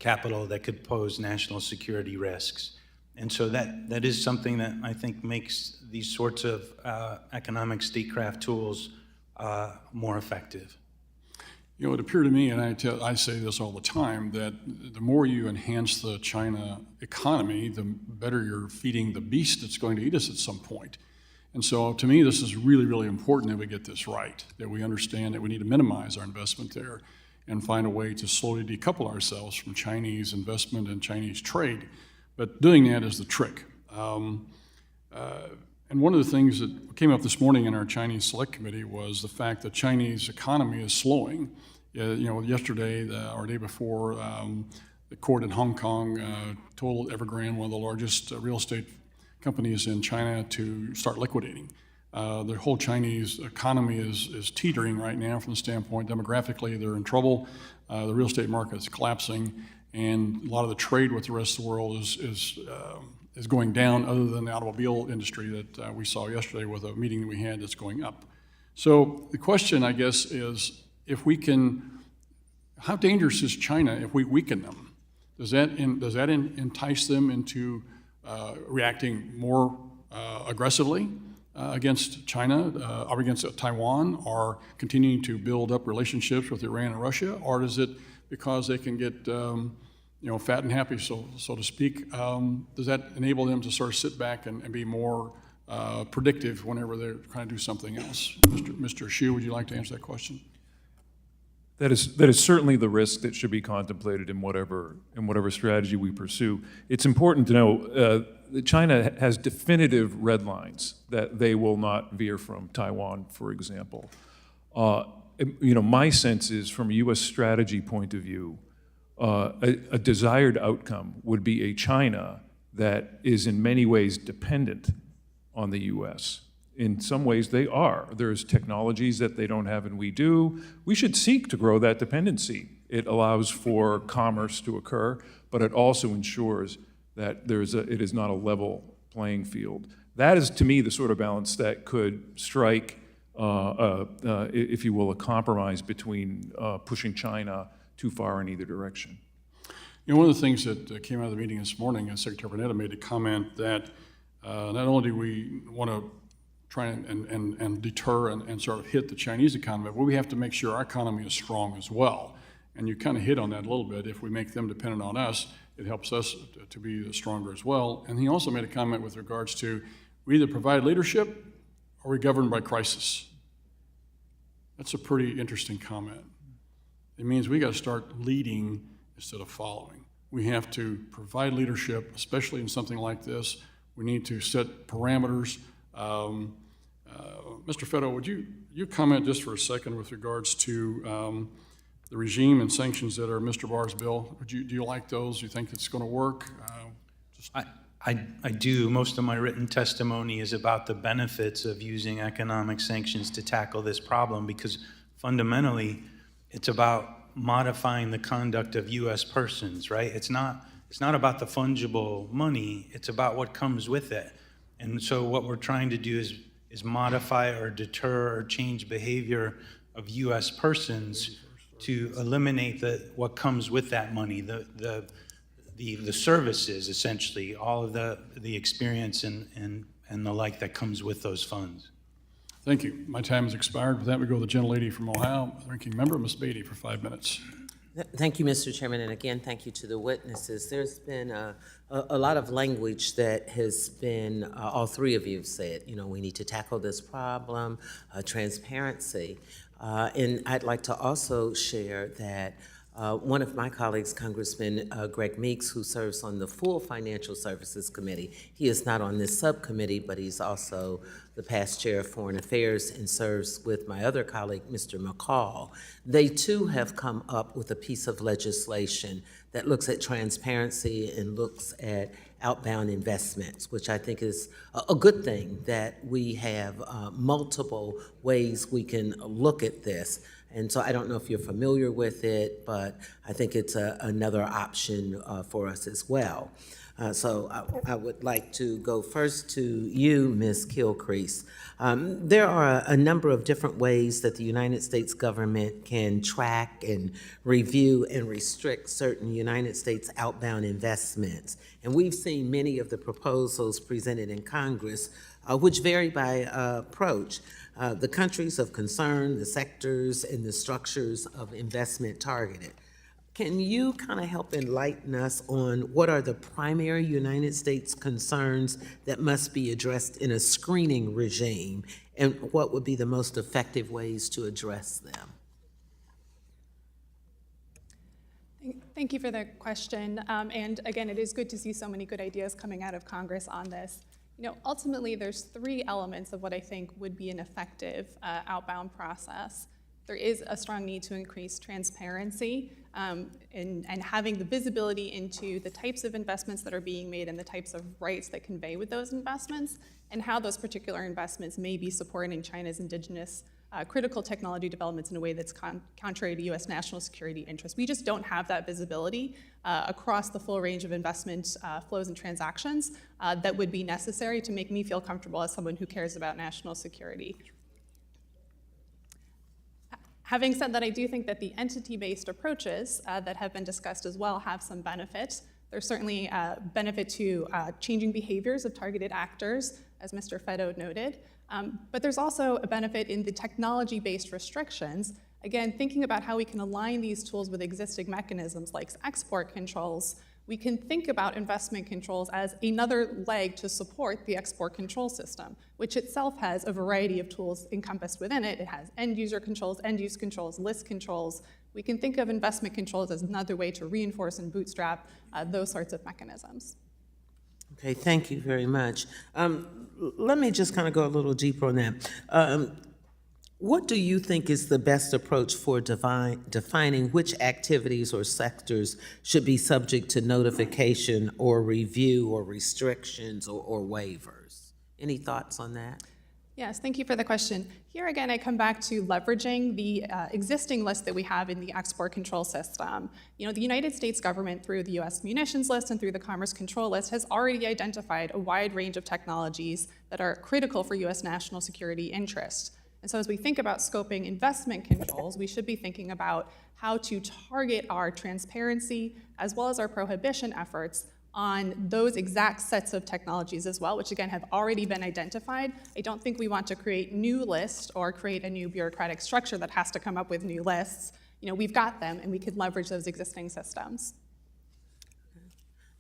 capital that could pose national security risks. And so that is something that I think makes these sorts of economic statecraft tools more effective. You know, it appeared to me, and I say this all the time, that the more you enhance the China economy, the better you're feeding the beast that's going to eat us at some point. And so to me, this is really, really important that we get this right, that we understand that we need to minimize our investment there and find a way to slowly decouple ourselves from Chinese investment and Chinese trade. But doing that is the trick. And one of the things that came up this morning in our Chinese Select Committee was the fact that Chinese economy is slowing. You know, yesterday or day before, the court in Hong Kong told Evergrande, one of the largest real estate companies in China, to start liquidating. The whole Chinese economy is teetering right now from the standpoint demographically. They're in trouble. The real estate market is collapsing, and a lot of the trade with the rest of the world is going down, other than the automobile industry that we saw yesterday with a meeting that we had that's going up. So the question, I guess, is if we can, how dangerous is China if we weaken them? Does that entice them into reacting more aggressively against China, or against Taiwan, or continuing to build up relationships with Iran and Russia, or does it, because they can get fat and happy, so to speak, does that enable them to sort of sit back and be more predictive whenever they're trying to do something else? Mr. Hsu, would you like to answer that question? That is certainly the risk that should be contemplated in whatever strategy we pursue. It's important to know that China has definitive red lines that they will not veer from. Taiwan, for example. My sense is, from a U.S. strategy point of view, a desired outcome would be a China that is in many ways dependent on the U.S. In some ways they are. There's technologies that they don't have and we do. We should seek to grow that dependency. It allows for commerce to occur, but it also ensures that it is not a level playing field. That is, to me, the sort of balance that could strike, if you will, a compromise between pushing China too far in either direction. You know, one of the things that came out of the meeting this morning, and Secretary Burnett made a comment that not only do we want to try and deter and sort of hit the Chinese economy, but we have to make sure our economy is strong as well. And you kind of hit on that a little bit. If we make them dependent on us, it helps us to be stronger as well. And he also made a comment with regards to, we either provide leadership or we govern by crisis. That's a pretty interesting comment. It means we got to start leading instead of following. We have to provide leadership, especially in something like this. We need to set parameters. Mr. Fetto, would you comment just for a second with regards to the regime and sanctions that are Mr. Barr's bill? Do you like those? Do you think it's going to work? I do. Most of my written testimony is about the benefits of using economic sanctions to tackle this problem, because fundamentally, it's about modifying the conduct of U.S. persons, right? It's not about the fungible money, it's about what comes with it. And so what we're trying to do is modify or deter or change behavior of U.S. persons to eliminate what comes with that money, the services, essentially, all of the experience and the like that comes with those funds. Thank you. My time has expired. With that, we go to the gentlelady from Ohio, Ranking Member, Ms. Beatty, for 5 minutes. Thank you, Mr. Chairman, and again, thank you to the witnesses. There's been a lot of language that has been, all three of you have said, we need to tackle this problem, transparency. And I'd like to also share that one of my colleagues, Congressman Greg Meeks, who serves on the full Financial Services Committee, he is not on this subcommittee, but he's also the past chair of Foreign Affairs and serves with my other colleague, Mr. McCall. They too have come up with a piece of legislation that looks at transparency and looks at outbound investments, which I think is a good thing, that we have multiple ways we can look at this. And so I don't know if you're familiar with it, but I think it's another option for us as well. So I would like to go first to you, Ms. Kilcrease. There are a number of different ways that the United States government can track and review and restrict certain United States outbound investments. And we've seen many of the proposals presented in Congress, which vary by approach. The countries of concern, the sectors, and the structures of investment targeted. Can you kind of help enlighten us on what are the primary United States concerns that must be addressed in a screening regime, and what would be the most effective ways to address them? Thank you for the question. And again, it is good to see so many good ideas coming out of Congress on this. Ultimately, there's three elements of what I think would be an effective outbound process. There is a strong need to increase transparency and having the visibility into the types of investments that are being made and the types of rights that convey with those investments, and how those particular investments may be supporting China's indigenous critical technology developments in a way that's contrary to U.S. national security interests. We just don't have that visibility across the full range of investment flows and transactions that would be necessary to make me feel comfortable as someone who cares about national security. Having said that, I do think that the entity-based approaches that have been discussed as well have some benefits. There's certainly a benefit to changing behaviors of targeted actors, as Mr. Feddo noted. But there's also a benefit in the technology-based restrictions. Again, thinking about how we can align these tools with existing mechanisms like export controls, we can think about investment controls as another leg to support the export control system, which itself has a variety of tools encompassed within it. It has end-user controls, end-use controls, list controls. We can think of investment controls as another way to reinforce and bootstrap those sorts of mechanisms. Okay, thank you very much. Let me just kind of go a little deeper on that. What do you think is the best approach for defining which activities or sectors should be subject to notification or review or restrictions or waivers? Any thoughts on that? Yes, thank you for the question. Here again, I come back to leveraging the existing list that we have in the export control system. The United States government, through the U.S. munitions list and through the commerce control list, has already identified a wide range of technologies that are critical for U.S. national security interests. And so as we think about scoping investment controls, we should be thinking about how to target our transparency as well as our prohibition efforts on those exact sets of technologies as well, which again have already been identified. I don't think we want to create new lists or create a new bureaucratic structure that has to come up with new lists. We've got them and we could leverage those existing systems.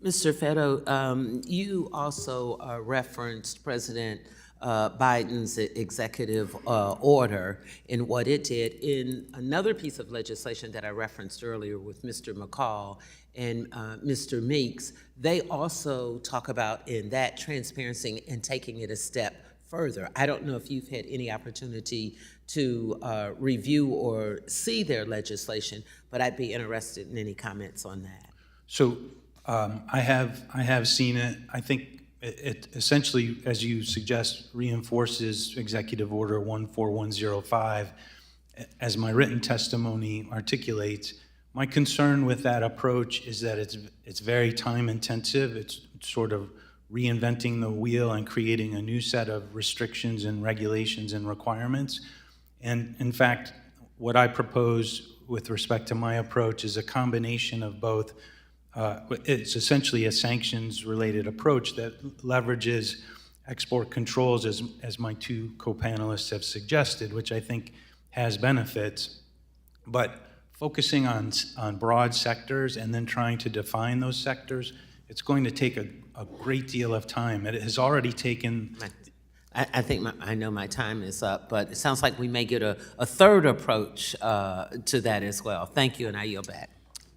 Mr. Feddo, you also referenced President Biden's executive order and what it did. In another piece of legislation that I referenced earlier with Mr. McCall and Mr. Meeks, they also talk about in that transparency and taking it a step further. I don't know if you've had any opportunity to review or see their legislation, but I'd be interested in any comments on that. So I have seen it. I think it essentially, as you suggest, reinforces Executive Order 14105. As my written testimony articulates, my concern with that approach is that it's very time intensive. It's sort of reinventing the wheel and creating a new set of restrictions and regulations and requirements. And in fact, what I propose with respect to my approach is a combination of both. It's essentially a sanctions-related approach that leverages export controls, as my two co-panelists have suggested, which I think has benefits, but focusing on broad sectors and then trying to define those sectors, it's going to take a great deal of time. It has already taken. I think I know my time is up, but it sounds like we may get a third approach to that as well. Thank you, and I yield back.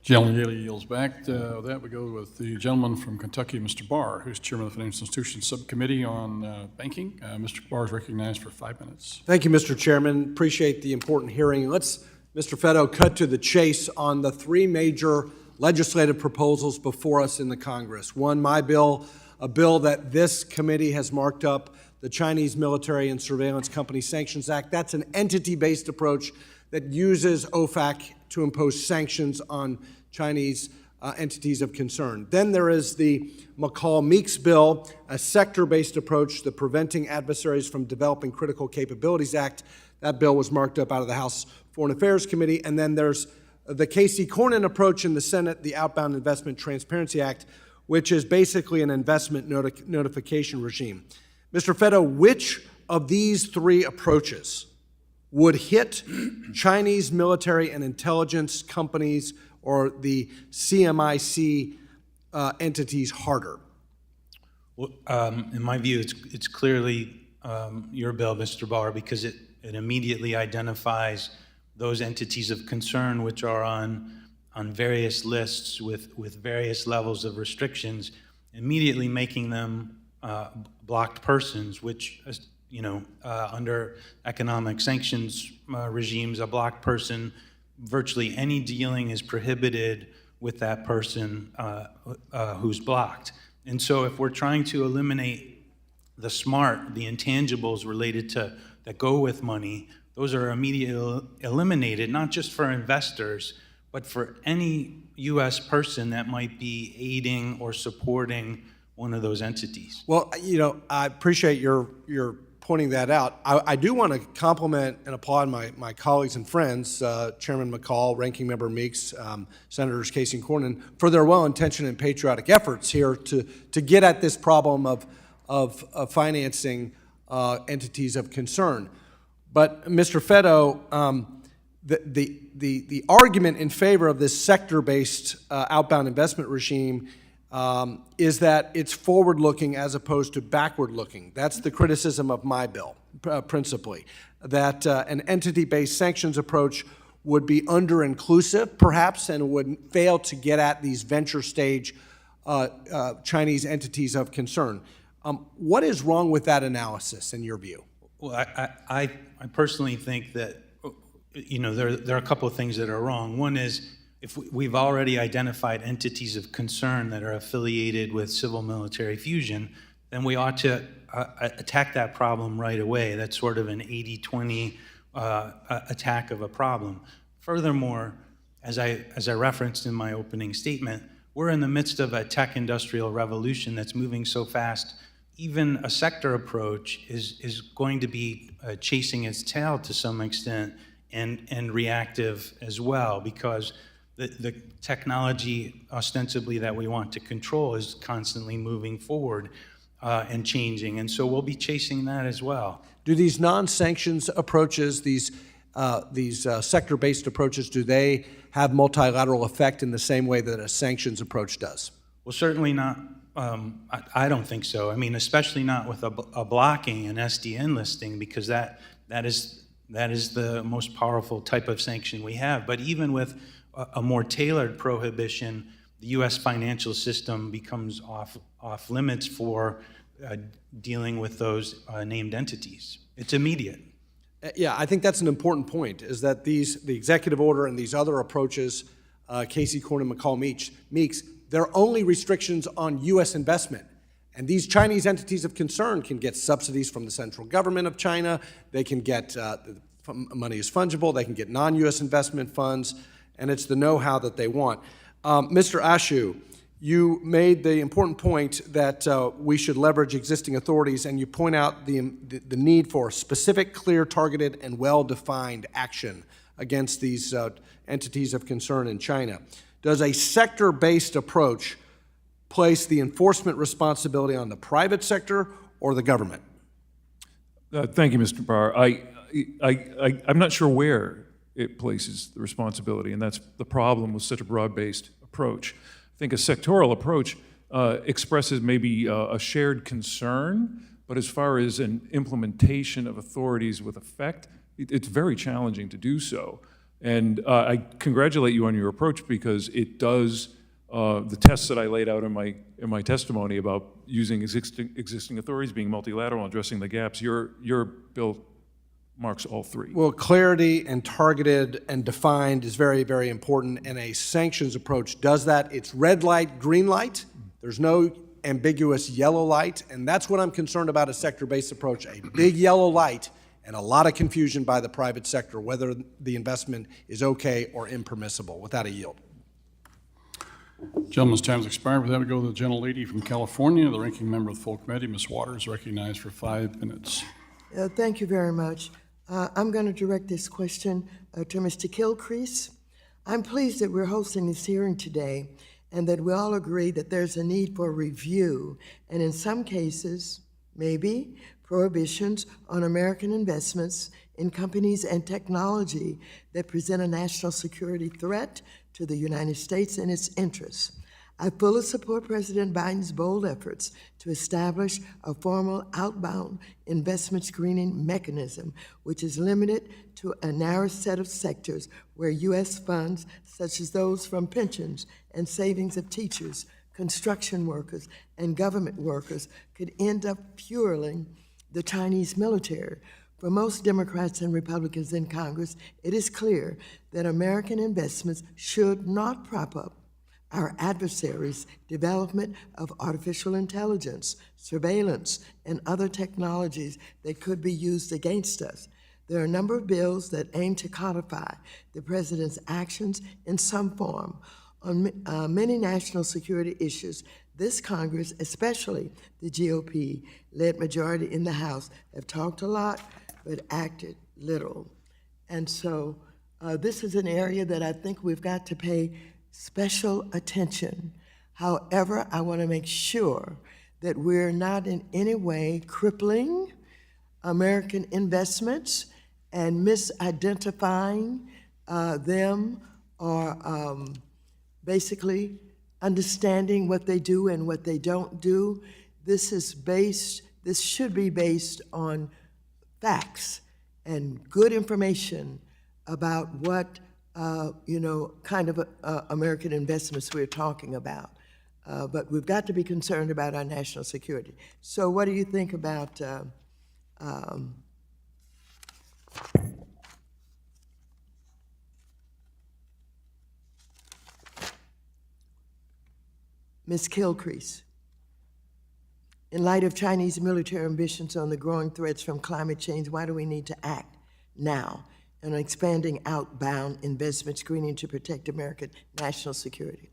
Gentleman yields back. With that, we go with the gentleman from Kentucky, Mr. Barr, who's chairman of the Financial Institutions Subcommittee on Banking. Mr. Barr is recognized for 5 minutes. Thank you, Mr. Chairman. Appreciate the important hearing. Let's, Mr. Fetto, cut to the chase on the three major legislative proposals before us in the Congress. One, my bill, a bill that this committee has marked up, the Chinese Military and Surveillance Company Sanctions Act. That's an entity-based approach that uses OFAC to impose sanctions on Chinese entities of concern. Then there is the McCall-Meeks bill, a sector-based approach, the Preventing Adversaries from Developing Critical Capabilities Act. That bill was marked up out of the House Foreign Affairs Committee. And then there's the Casey Cornyn approach in the Senate, the Outbound Investment Transparency Act, which is basically an investment notification regime. Mr. Fetto, which of these three approaches would hit Chinese military and intelligence companies or the CMIC entities harder? Well, in my view, it's clearly your bill, Mr. Barr, because it immediately identifies those entities of concern which are on various lists with various levels of restrictions, immediately making them blocked persons, which, under economic sanctions regimes, a blocked person, virtually any dealing is prohibited with that person who's blocked. And so if we're trying to eliminate the intangibles related to that go with money, those are immediately eliminated, not just for investors, but for any U.S. person that might be aiding or supporting one of those entities. Well, I appreciate your pointing that out. I do want to compliment and applaud my colleagues and friends, Chairman McCall, Ranking Member Meeks, Senators Casey and Cornyn, for their well-intentioned and patriotic efforts here to get at this problem of financing entities of concern. But Mr. Fetto, the argument in favor of this sector-based outbound investment regime is that it's forward-looking as opposed to backward-looking. That's the criticism of my bill, principally, that an entity-based sanctions approach would be under-inclusive, perhaps, and would fail to get at these venture-stage Chinese entities of concern. What is wrong with that analysis, in your view? Well, I personally think that, there are a couple of things that are wrong. One is, if we've already identified entities of concern that are affiliated with civil-military fusion, then we ought to attack that problem right away. That's sort of an 80-20 attack of a problem. Furthermore, as I referenced in my opening statement, we're in the midst of a tech-industrial revolution that's moving so fast. Even a sector approach is going to be chasing its tail to some extent and reactive as well, because the technology ostensibly that we want to control is constantly moving forward and changing, and so we'll be chasing that as well. Do these non-sanctions approaches, these sector-based approaches, do they have multilateral effect in the same way that a sanctions approach does? Well, certainly not. I don't think so. I mean, especially not with a blocking an SDN listing, because that is the most powerful type of sanction we have. But even with a more tailored prohibition, the U.S. financial system becomes off limits for dealing with those named entities. It's immediate. Yeah, I think that's an important point, is that the executive order and these other approaches, Casey Cornyn, McCall Meeks, they're only restrictions on U.S. investment. And these Chinese entities of concern can get subsidies from the central government of China. They can get money is fungible. They can get non-U.S. investment funds, and it's the know-how that they want. Mr. Ashu, you made the important point that we should leverage existing authorities, and you point out the need for specific, clear, targeted, and well-defined action against these entities of concern in China. Does a sector-based approach place the enforcement responsibility on the private sector or the government? Thank you, Mr. Barr. I'm not sure where it places the responsibility, and that's the problem with such a broad-based approach. I think a sectoral approach expresses maybe a shared concern, but as far as an implementation of authorities with effect, it's very challenging to do so. And I congratulate you on your approach because it does the tests that I laid out in my testimony about using existing authorities, being multilateral, addressing the gaps. Your bill marks all three. Well, clarity and targeted and defined is very, very important, and a sanctions approach does that. It's red light, green light. There's no ambiguous yellow light, and that's what I'm concerned about, a sector-based approach, a big yellow light and a lot of confusion by the private sector whether the investment is okay or impermissible. Without a yield. Gentleman's time has expired. With that, we go to the gentlelady from California, the ranking member of the full committee, Ms. Waters, recognized for 5 minutes. Thank you very much. I'm going to direct this question to Mr. Kilcrease. I'm pleased that we're hosting this hearing today and that we all agree that there's a need for review and in some cases, maybe, prohibitions on American investments in companies and technology that present a national security threat to the United States and its interests. I fully support President Biden's bold efforts to establish a formal outbound investment screening mechanism, which is limited to a narrow set of sectors where U.S. funds, such as those from pensions and savings of teachers, construction workers, and government workers, could end up fueling the Chinese military. For most Democrats and Republicans in Congress, it is clear that American investments should not prop up our adversaries' development of artificial intelligence, surveillance, and other technologies that could be used against us. There are a number of bills that aim to codify the president's actions in some form on many national security issues. This Congress, especially the GOP-led majority in the House, have talked a lot but acted little. And so this is an area that I think we've got to pay special attention. However, I want to make sure that we're not in any way crippling American investments and misidentifying them or basically understanding what they do and what they don't do. This should be based on facts and good information about what kind of American investments we're talking about. But we've got to be concerned about our national security. So what do you think about Ms. Kilcrease? In light of Chinese military ambitions on the growing threats from climate change, why do we need to act now on expanding outbound investment screening to protect American national security?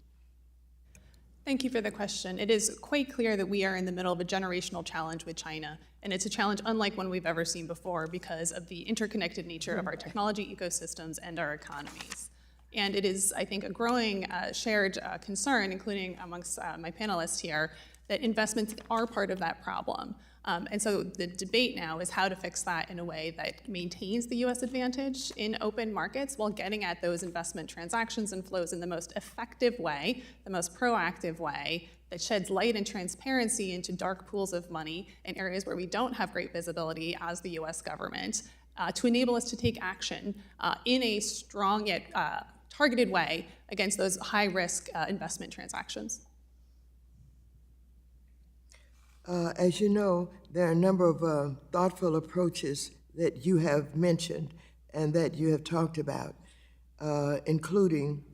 Thank you for the question. It is quite clear that we are in the middle of a generational challenge with China, and it's a challenge unlike one we've ever seen before because of the interconnected nature of our technology ecosystems and our economies. And it is, I think, a growing shared concern, including amongst my panelists here, that investments are part of that problem. And so the debate now is how to fix that in a way that maintains the U.S. advantage in open markets while getting at those investment transactions and flows in the most effective way, the most proactive way that sheds light and transparency into dark pools of money in areas where we don't have great visibility as the U.S. government, to enable us to take action in a strong yet targeted way against those high-risk investment transactions. As you know, there are a number of thoughtful approaches that you have mentioned and that you have talked about, including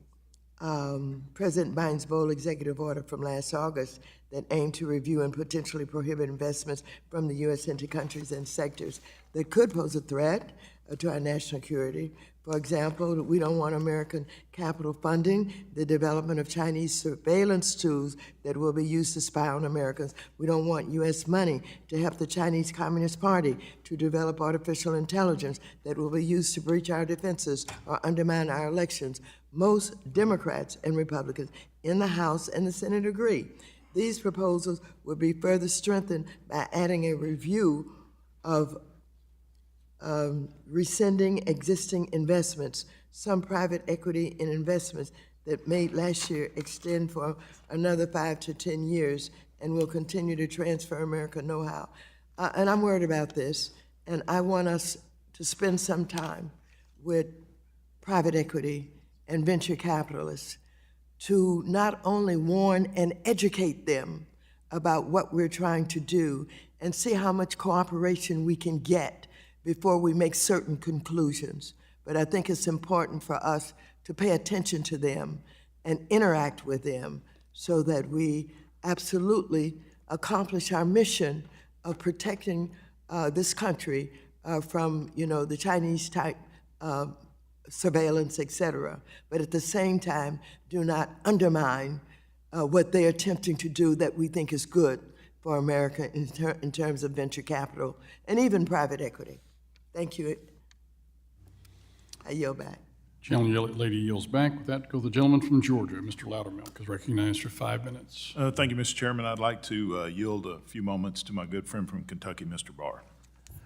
President Biden's bold executive order from last August that aimed to review and potentially prohibit investments from the U.S. into countries and sectors that could pose a threat to our national security. For example, we don't want American capital funding the development of Chinese surveillance tools that will be used to spy on Americans. We don't want U.S. money to help the Chinese Communist Party to develop artificial intelligence that will be used to breach our defenses or undermine our elections. Most Democrats and Republicans in the House and the Senate agree. These proposals would be further strengthened by adding a review of rescinding existing investments. Some private equity in investments that made last year extend for another 5 to 10 years and will continue to transfer American know-how. And I'm worried about this, and I want us to spend some time with private equity and venture capitalists to not only warn and educate them about what we're trying to do and see how much cooperation we can get before we make certain conclusions. But I think it's important for us to pay attention to them and interact with them so that we absolutely accomplish our mission of protecting this country from, the Chinese type surveillance, et cetera. But at the same time, do not undermine what they're attempting to do that we think is good for America in terms of venture capital and even private equity. Thank you. I yield back. Lady yields back. With that, go the gentleman from Georgia, Mr. Loudermilk, is recognized for 5 minutes. Thank you, Mr. Chairman. I'd like to yield a few moments to my good friend from Kentucky, Mr. Barr.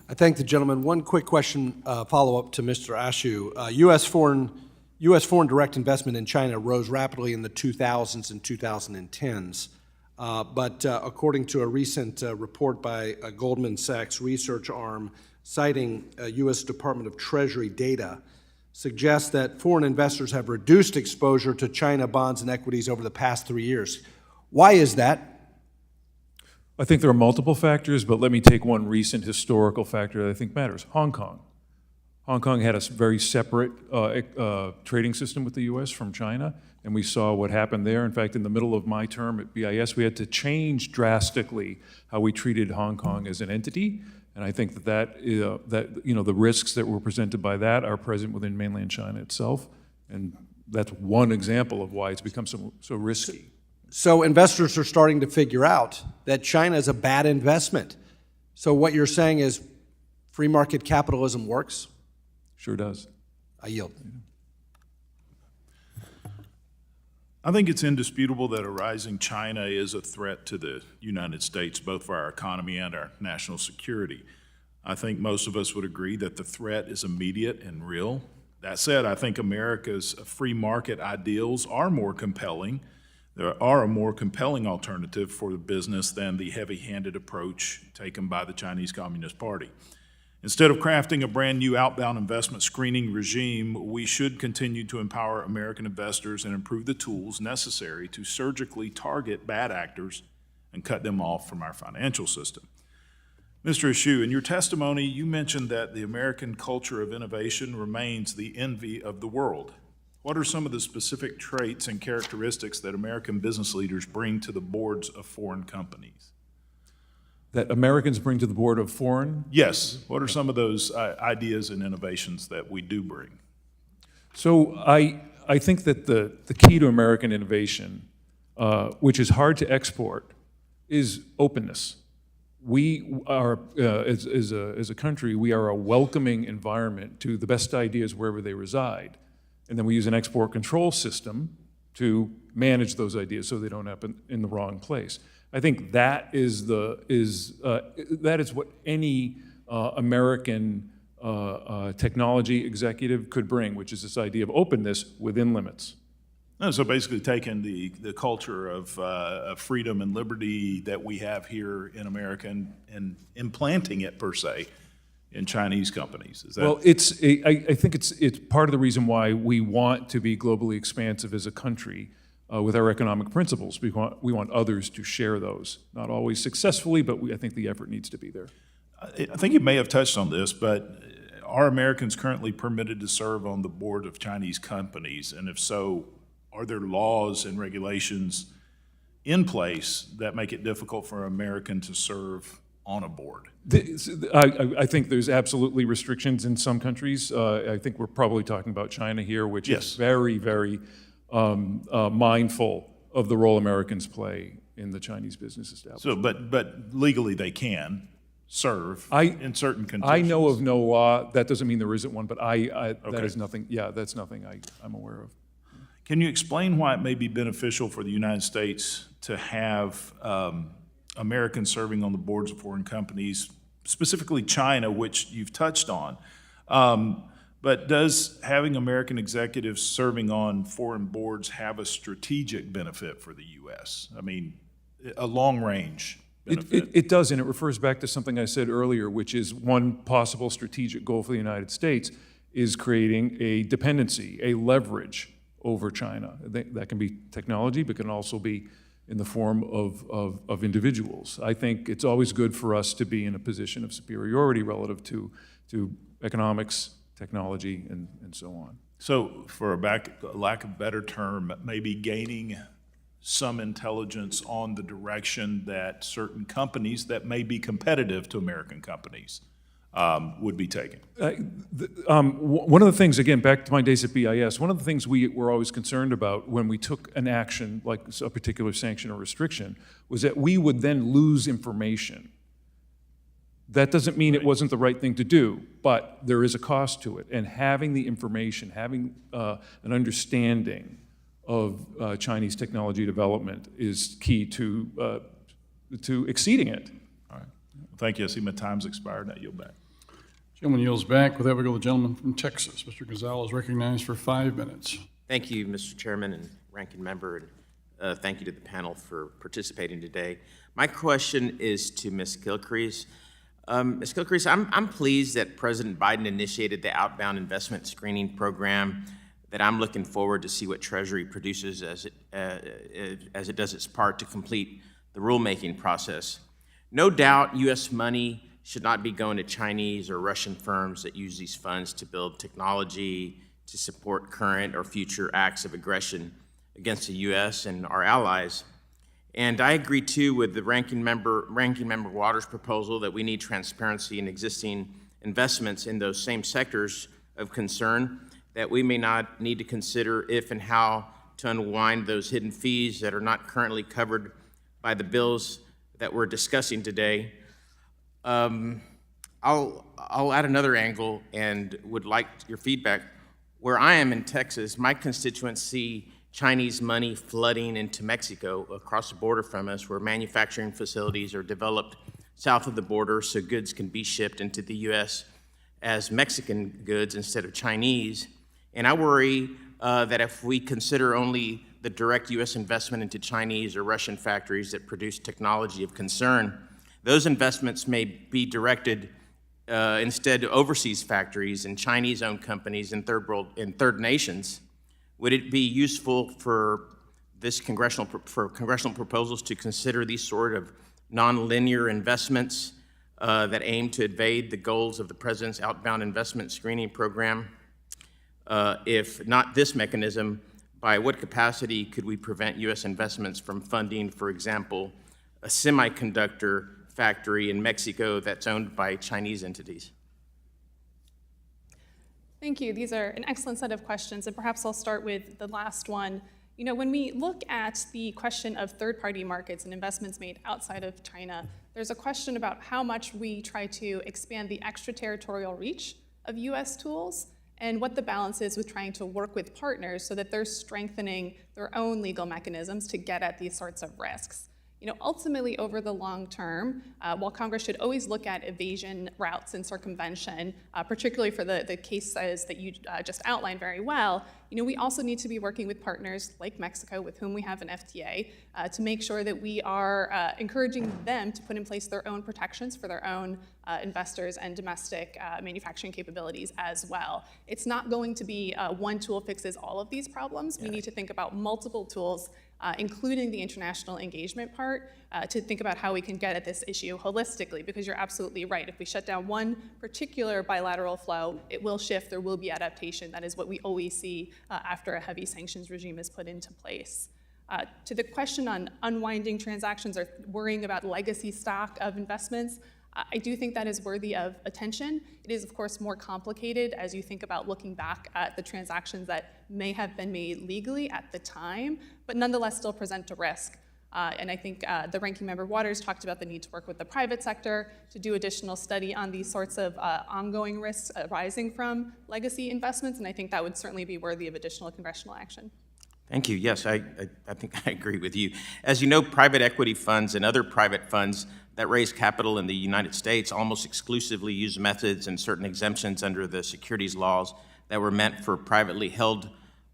I thank the gentleman. One quick question, follow-up to Mr. Ashu. U.S. foreign direct investment in China rose rapidly in the 2000s and 2010s. But according to a recent report by a Goldman Sachs research arm citing U.S. Department of Treasury data, suggests that foreign investors have reduced exposure to China bonds and equities over the past 3 years. Why is that? I think there are multiple factors, but let me take one recent historical factor that I think matters. Hong Kong. Hong Kong had a very separate trading system with the U.S. from China, and we saw what happened there. In fact, in the middle of my term at BIS, we had to change drastically how we treated Hong Kong as an entity, and I think that the risks that were presented by that are present within mainland China itself, and that's one example of why it's become so risky. So investors are starting to figure out that China is a bad investment. So what you're saying is free market capitalism works? Sure does. I yield. I think it's indisputable that a rising China is a threat to the United States, both for our economy and our national security. I think most of us would agree that the threat is immediate and real. That said, I think America's free market ideals are more compelling. There are a more compelling alternative for the business than the heavy-handed approach taken by the Chinese Communist Party. Instead of crafting a brand new outbound investment screening regime, we should continue to empower American investors and improve the tools necessary to surgically target bad actors and cut them off from our financial system. Mr. Ashu, in your testimony, you mentioned that the American culture of innovation remains the envy of the world. What are some of the specific traits and characteristics that American business leaders bring to the boards of foreign companies? That Americans bring to the board of foreign? Yes. What are some of those ideas and innovations that we do bring? So I think that the key to American innovation, which is hard to export, is openness. We are, as a country, we are a welcoming environment to the best ideas wherever they reside. And then we use an export control system to manage those ideas so they don't happen in the wrong place. I think that is what any American technology executive could bring, which is this idea of openness within limits. So basically taking the culture of freedom and liberty that we have here in America and implanting it, per se, in Chinese companies. Is that? Well, I think it's part of the reason why we want to be globally expansive as a country with our economic principles. We want others to share those, not always successfully, but I think the effort needs to be there. I think you may have touched on this, but are Americans currently permitted to serve on the board of Chinese companies? And if so, are there laws and regulations in place that make it difficult for an American to serve on a board? I think there's absolutely restrictions in some countries. I think we're probably talking about China here, which Yes. is very, very mindful of the role Americans play in the Chinese business establishment. So, but legally they can serve in certain conditions. I know of no law. That doesn't mean there isn't one, but that Okay. is nothing. Yeah, that's nothing I'm aware of. Can you explain why it may be beneficial for the United States to have Americans serving on the boards of foreign companies, specifically China, which you've touched on? But does having American executives serving on foreign boards have a strategic benefit for the U.S.? I mean, a long-range benefit? It does, and it refers back to something I said earlier, which is one possible strategic goal for the United States is creating a dependency, a leverage over China. That can be technology, but can also be in the form of individuals. I think it's always good for us to be in a position of superiority relative to economics, technology, and so on. So for a lack of better term, maybe gaining some intelligence on the direction that certain companies that may be competitive to American companies would be taking. One of the things, again, back to my days at BIS, one of the things we were always concerned about when we took an action, like a particular sanction or restriction, was that we would then lose information. That doesn't mean it wasn't the right thing to do, but there is a cost to it. And having the information, having an understanding of Chinese technology development is key to exceeding it. All right. Thank you. I see my time's expired. Now yield back. Gentleman yields back. With that, we go to the gentleman from Texas. Mr. Gonzalez recognized for 5 minutes. Thank you, Mr. Chairman and Ranking Member, and thank you to the panel for participating today. My question is to Ms. Gilcrease. Ms. Gilcrease, I'm pleased that President Biden initiated the outbound investment screening program, that I'm looking forward to see what Treasury produces as it does its part to complete the rulemaking process. No doubt U.S. money should not be going to Chinese or Russian firms that use these funds to build technology to support current or future acts of aggression against the U.S. and our allies. And I agree, too, with the Ranking Member Waters' proposal that we need transparency in existing investments in those same sectors of concern, that we may not need to consider if and how to unwind those hidden fees that are not currently covered by the bills that we're discussing today. I'll add another angle and would like your feedback. Where I am in Texas, my constituents see Chinese money flooding into Mexico across the border from us, where manufacturing facilities are developed south of the border so goods can be shipped into the U.S. as Mexican goods instead of Chinese. And I worry that if we consider only the direct U.S. investment into Chinese or Russian factories that produce technology of concern, those investments may be directed instead to overseas factories and Chinese-owned companies in third nations. Would it be useful for congressional proposals to consider these sort of nonlinear investments that aim to evade the goals of the President's outbound investment screening program? If not this mechanism, by what capacity could we prevent U.S. investments from funding, for example, a semiconductor factory in Mexico that's owned by Chinese entities? Thank you. These are an excellent set of questions, and perhaps I'll start with the last one. You know, when we look at the question of third-party markets and investments made outside of China, there's a question about how much we try to expand the extraterritorial reach of U.S. tools and what the balance is with trying to work with partners so that they're strengthening their own legal mechanisms to get at these sorts of risks. You know, ultimately, over the long term, while Congress should always look at evasion routes and circumvention, particularly for the cases that you just outlined very well, you know, we also need to be working with partners like Mexico, with whom we have an FTA, to make sure that we are encouraging them to put in place their own protections for their own investors and domestic manufacturing capabilities as well. It's not going to be one tool fixes all of these problems. We need to think about multiple tools including the international engagement part, to think about how we can get at this issue holistically, because you're absolutely right. If we shut down one particular bilateral flow, it will shift, there will be adaptation. That is what we always see after a heavy sanctions regime is put into place. To the question on unwinding transactions or worrying about legacy stock of investments, I do think that is worthy of attention. It is, of course, more complicated as you think about looking back at the transactions that may have been made legally at the time, but nonetheless still present a risk. And I think the Ranking Member Waters talked about the need to work with the private sector to do additional study on these sorts of ongoing risks arising from legacy investments, and I think that would certainly be worthy of additional congressional action. Thank you. Yes, I think I agree with you. As you know, private equity funds and other private funds that raise capital in the United States almost exclusively use methods and certain exemptions under the securities laws that were meant for privately held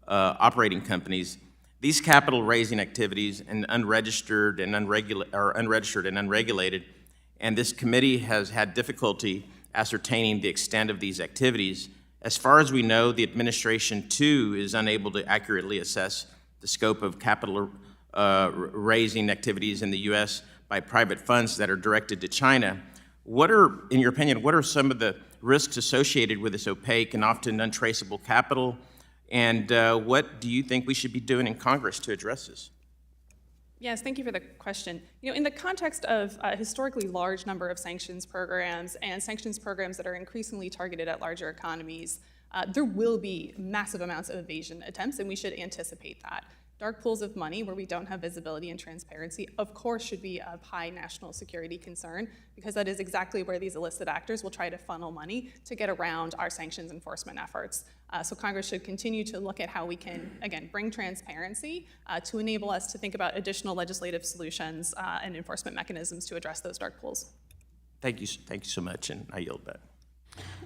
operating companies. These capital raising activities and unregistered and unregulated, and this committee has had difficulty ascertaining the extent of these activities. As far as we know, the administration, too, is unable to accurately assess the scope of capital raising activities in the U.S. by private funds that are directed to China. What are, in your opinion, what are some of the risks associated with this opaque and often untraceable capital? And what do you think we should be doing in Congress to address this? Yes, thank you for the question. In the context of a historically large number of sanctions programs and sanctions programs that are increasingly targeted at larger economies, there will be massive amounts of evasion attempts, and we should anticipate that. Dark pools of money where we don't have visibility and transparency, of course, should be of high national security concern, because that is exactly where these illicit actors will try to funnel money to get around our sanctions enforcement efforts. So Congress should continue to look at how we can, again, bring transparency to enable us to think about additional legislative solutions and enforcement mechanisms to address those dark pools. Thank you so much, and I yield back.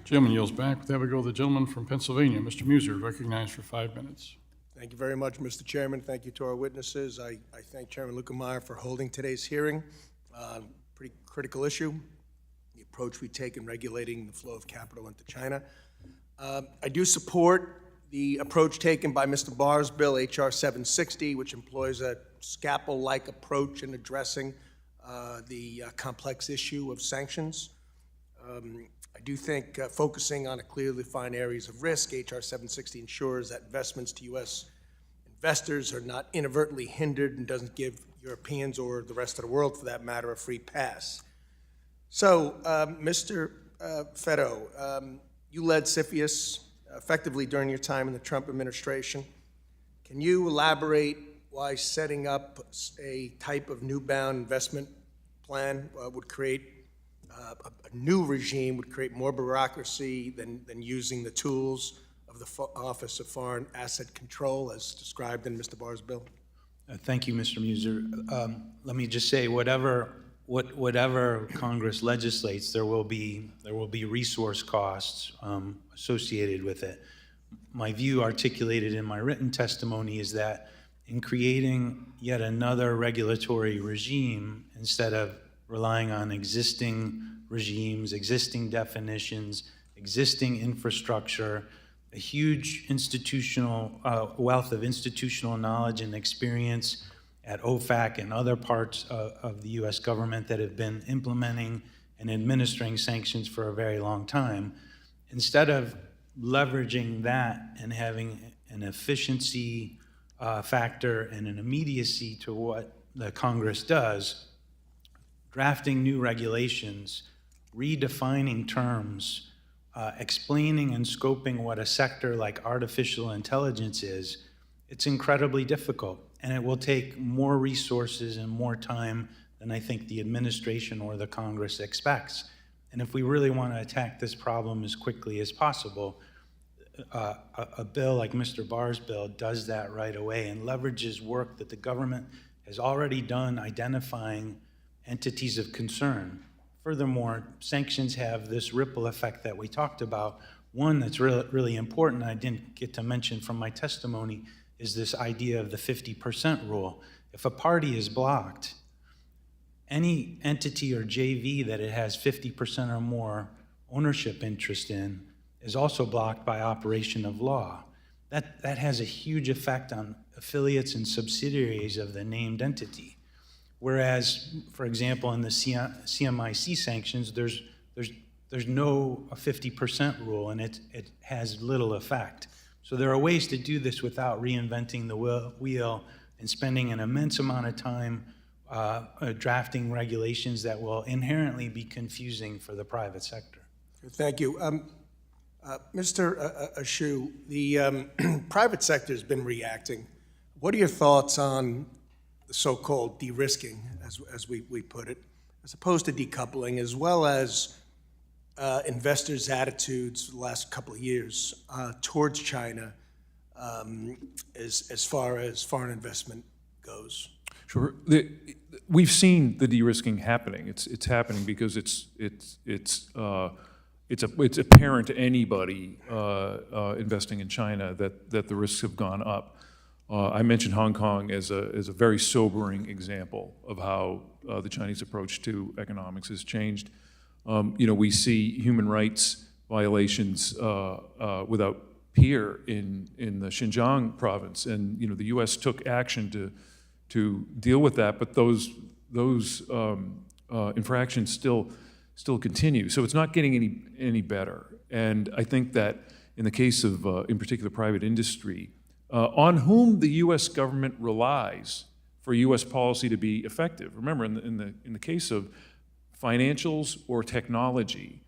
Gentleman yields back. With that, we go to the gentleman from Pennsylvania, Mr. Muser, recognized for 5 minutes. Thank you very much, Mr. Chairman. Thank you to our witnesses. I thank Chairman Lukemeyer for holding today's hearing. Pretty critical issue, the approach we take in regulating the flow of capital into China. I do support the approach taken by Mr. Barr's bill, H.R. 760, which employs a scalpel-like approach in addressing the complex issue of sanctions. I do think focusing on a clearly defined areas of risk, H.R. 760 ensures that investments to U.S. investors are not inadvertently hindered and doesn't give Europeans or the rest of the world, for that matter, a free pass. So, Mr. Fetto, you led CFIUS effectively during your time in the Trump administration. Can you elaborate why setting up a type of new-bound investment plan would create a new regime, would create more bureaucracy than using the tools of the Office of Foreign Asset Control as described in Mr. Barr's bill? Thank you, Mr. Muser. Let me just say, whatever Congress legislates, there will be resource costs associated with it. My view articulated in my written testimony is that in creating yet another regulatory regime, instead of relying on existing regimes, existing definitions, existing infrastructure, a huge institutional wealth of institutional knowledge and experience at OFAC and other parts of the U.S. government that have been implementing and administering sanctions for a very long time. Instead of leveraging that and having an efficiency factor and an immediacy to what the Congress does, drafting new regulations, redefining terms, explaining and scoping what a sector like artificial intelligence is, it's incredibly difficult. And it will take more resources and more time than I think the administration or the Congress expects. And if we really want to attack this problem as quickly as possible, a bill like Mr. Barr's bill does that right away and leverages work that the government has already done identifying entities of concern. Furthermore, sanctions have this ripple effect that we talked about. One that's really important, I didn't get to mention from my testimony, is this idea of the 50% rule. If a party is blocked, any entity or JV that it has 50% or more ownership interest in is also blocked by operation of law. that has a huge effect on affiliates and subsidiaries of the named entity. Whereas, for example, in the CMIC sanctions, there's no 50% rule, and it has little effect. So there are ways to do this without reinventing the wheel and spending an immense amount of time drafting regulations that will inherently be confusing for the private sector. Thank you. Mr. Ashu, the private sector has been reacting. What are your thoughts on the so-called de-risking, as we put it, as opposed to decoupling, as well as investors' attitudes the last couple of years towards China as far as foreign investment goes? Sure. We've seen the de-risking happening. It's happening because it's apparent to anybody investing in China that the risks have gone up. I mentioned Hong Kong as a very sobering example of how the Chinese approach to economics has changed. We see human rights violations without peer in the Xinjiang province, and the U.S. took action to deal with that, but those infractions still continue. So it's not getting any better. And I think that in the case of, in particular, private industry, on whom the U.S. government relies for U.S. policy to be effective. Remember, in the case of financials or technology,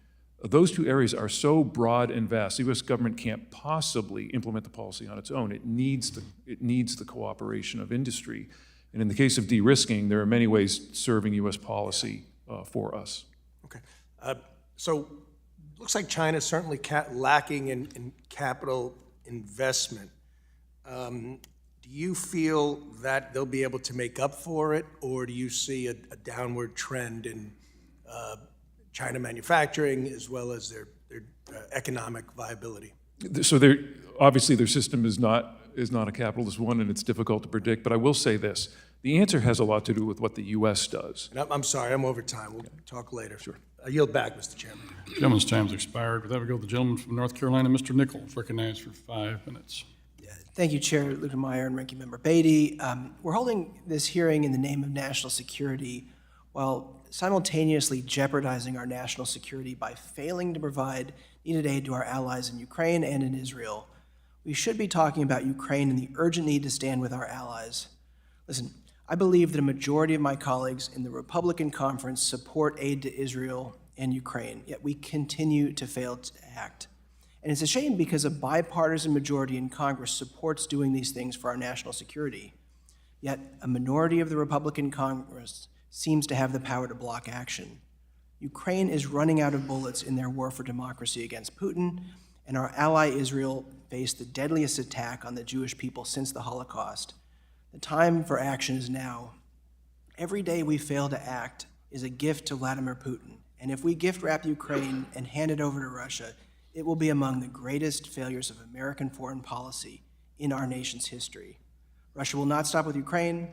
those two areas are so broad and vast. The U.S. government can't possibly implement the policy on its own. It needs the cooperation of industry. And in the case of de-risking, there are many ways serving U.S. policy for us. Okay. So looks like China's certainly lacking in capital investment. Do you feel that they'll be able to make up for it, or do you see a downward trend in China manufacturing as well as their economic viability? So obviously their system is not a capitalist one, and it's difficult to predict, but I will say this. The answer has a lot to do with what the U.S. does. I'm sorry, I'm over time. We'll talk later. Sure. I yield back, Mr. Chairman. The gentleman's time's expired. With that, we go to the gentleman from North Carolina, Mr. Nichols, recognized for 5 minutes. Thank you, Chair Lukemeyer and Ranking Member Beatty. We're holding this hearing in the name of national security while simultaneously jeopardizing our national security by failing to provide needed aid to our allies in Ukraine and in Israel. We should be talking about Ukraine and the urgent need to stand with our allies. Listen, I believe that a majority of my colleagues in the Republican conference support aid to Israel and Ukraine, yet we continue to fail to act. And it's a shame because a bipartisan majority in Congress supports doing these things for our national security. Yet a minority of the Republican Congress seems to have the power to block action. Ukraine is running out of bullets in their war for democracy against Putin, and our ally Israel faced the deadliest attack on the Jewish people since the Holocaust. The time for action is now. Every day we fail to act is a gift to Vladimir Putin, and if we gift wrap Ukraine and hand it over to Russia, it will be among the greatest failures of American foreign policy in our nation's history. Russia will not stop with Ukraine.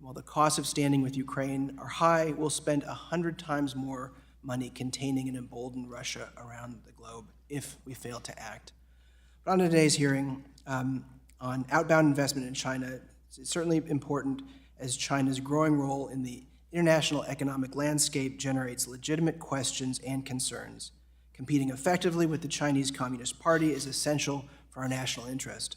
While the costs of standing with Ukraine are high, we'll spend 100 times more money containing and embolden Russia around the globe if we fail to act. But on today's hearing on outbound investment in China, it's certainly important as China's growing role in the international economic landscape generates legitimate questions and concerns. Competing effectively with the Chinese Communist Party is essential for our national interest.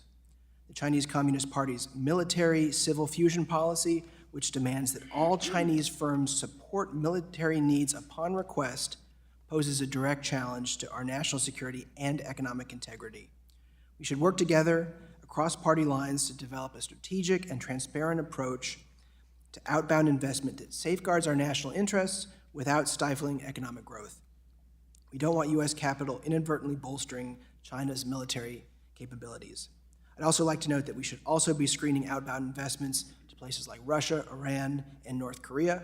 The Chinese Communist Party's military-civil fusion policy, which demands that all Chinese firms support military needs upon request, poses a direct challenge to our national security and economic integrity. We should work together across party lines to develop a strategic and transparent approach to outbound investment that safeguards our national interests without stifling economic growth. We don't want U.S. capital inadvertently bolstering China's military capabilities. I'd also like to note that we should also be screening outbound investments to places like Russia, Iran, and North Korea.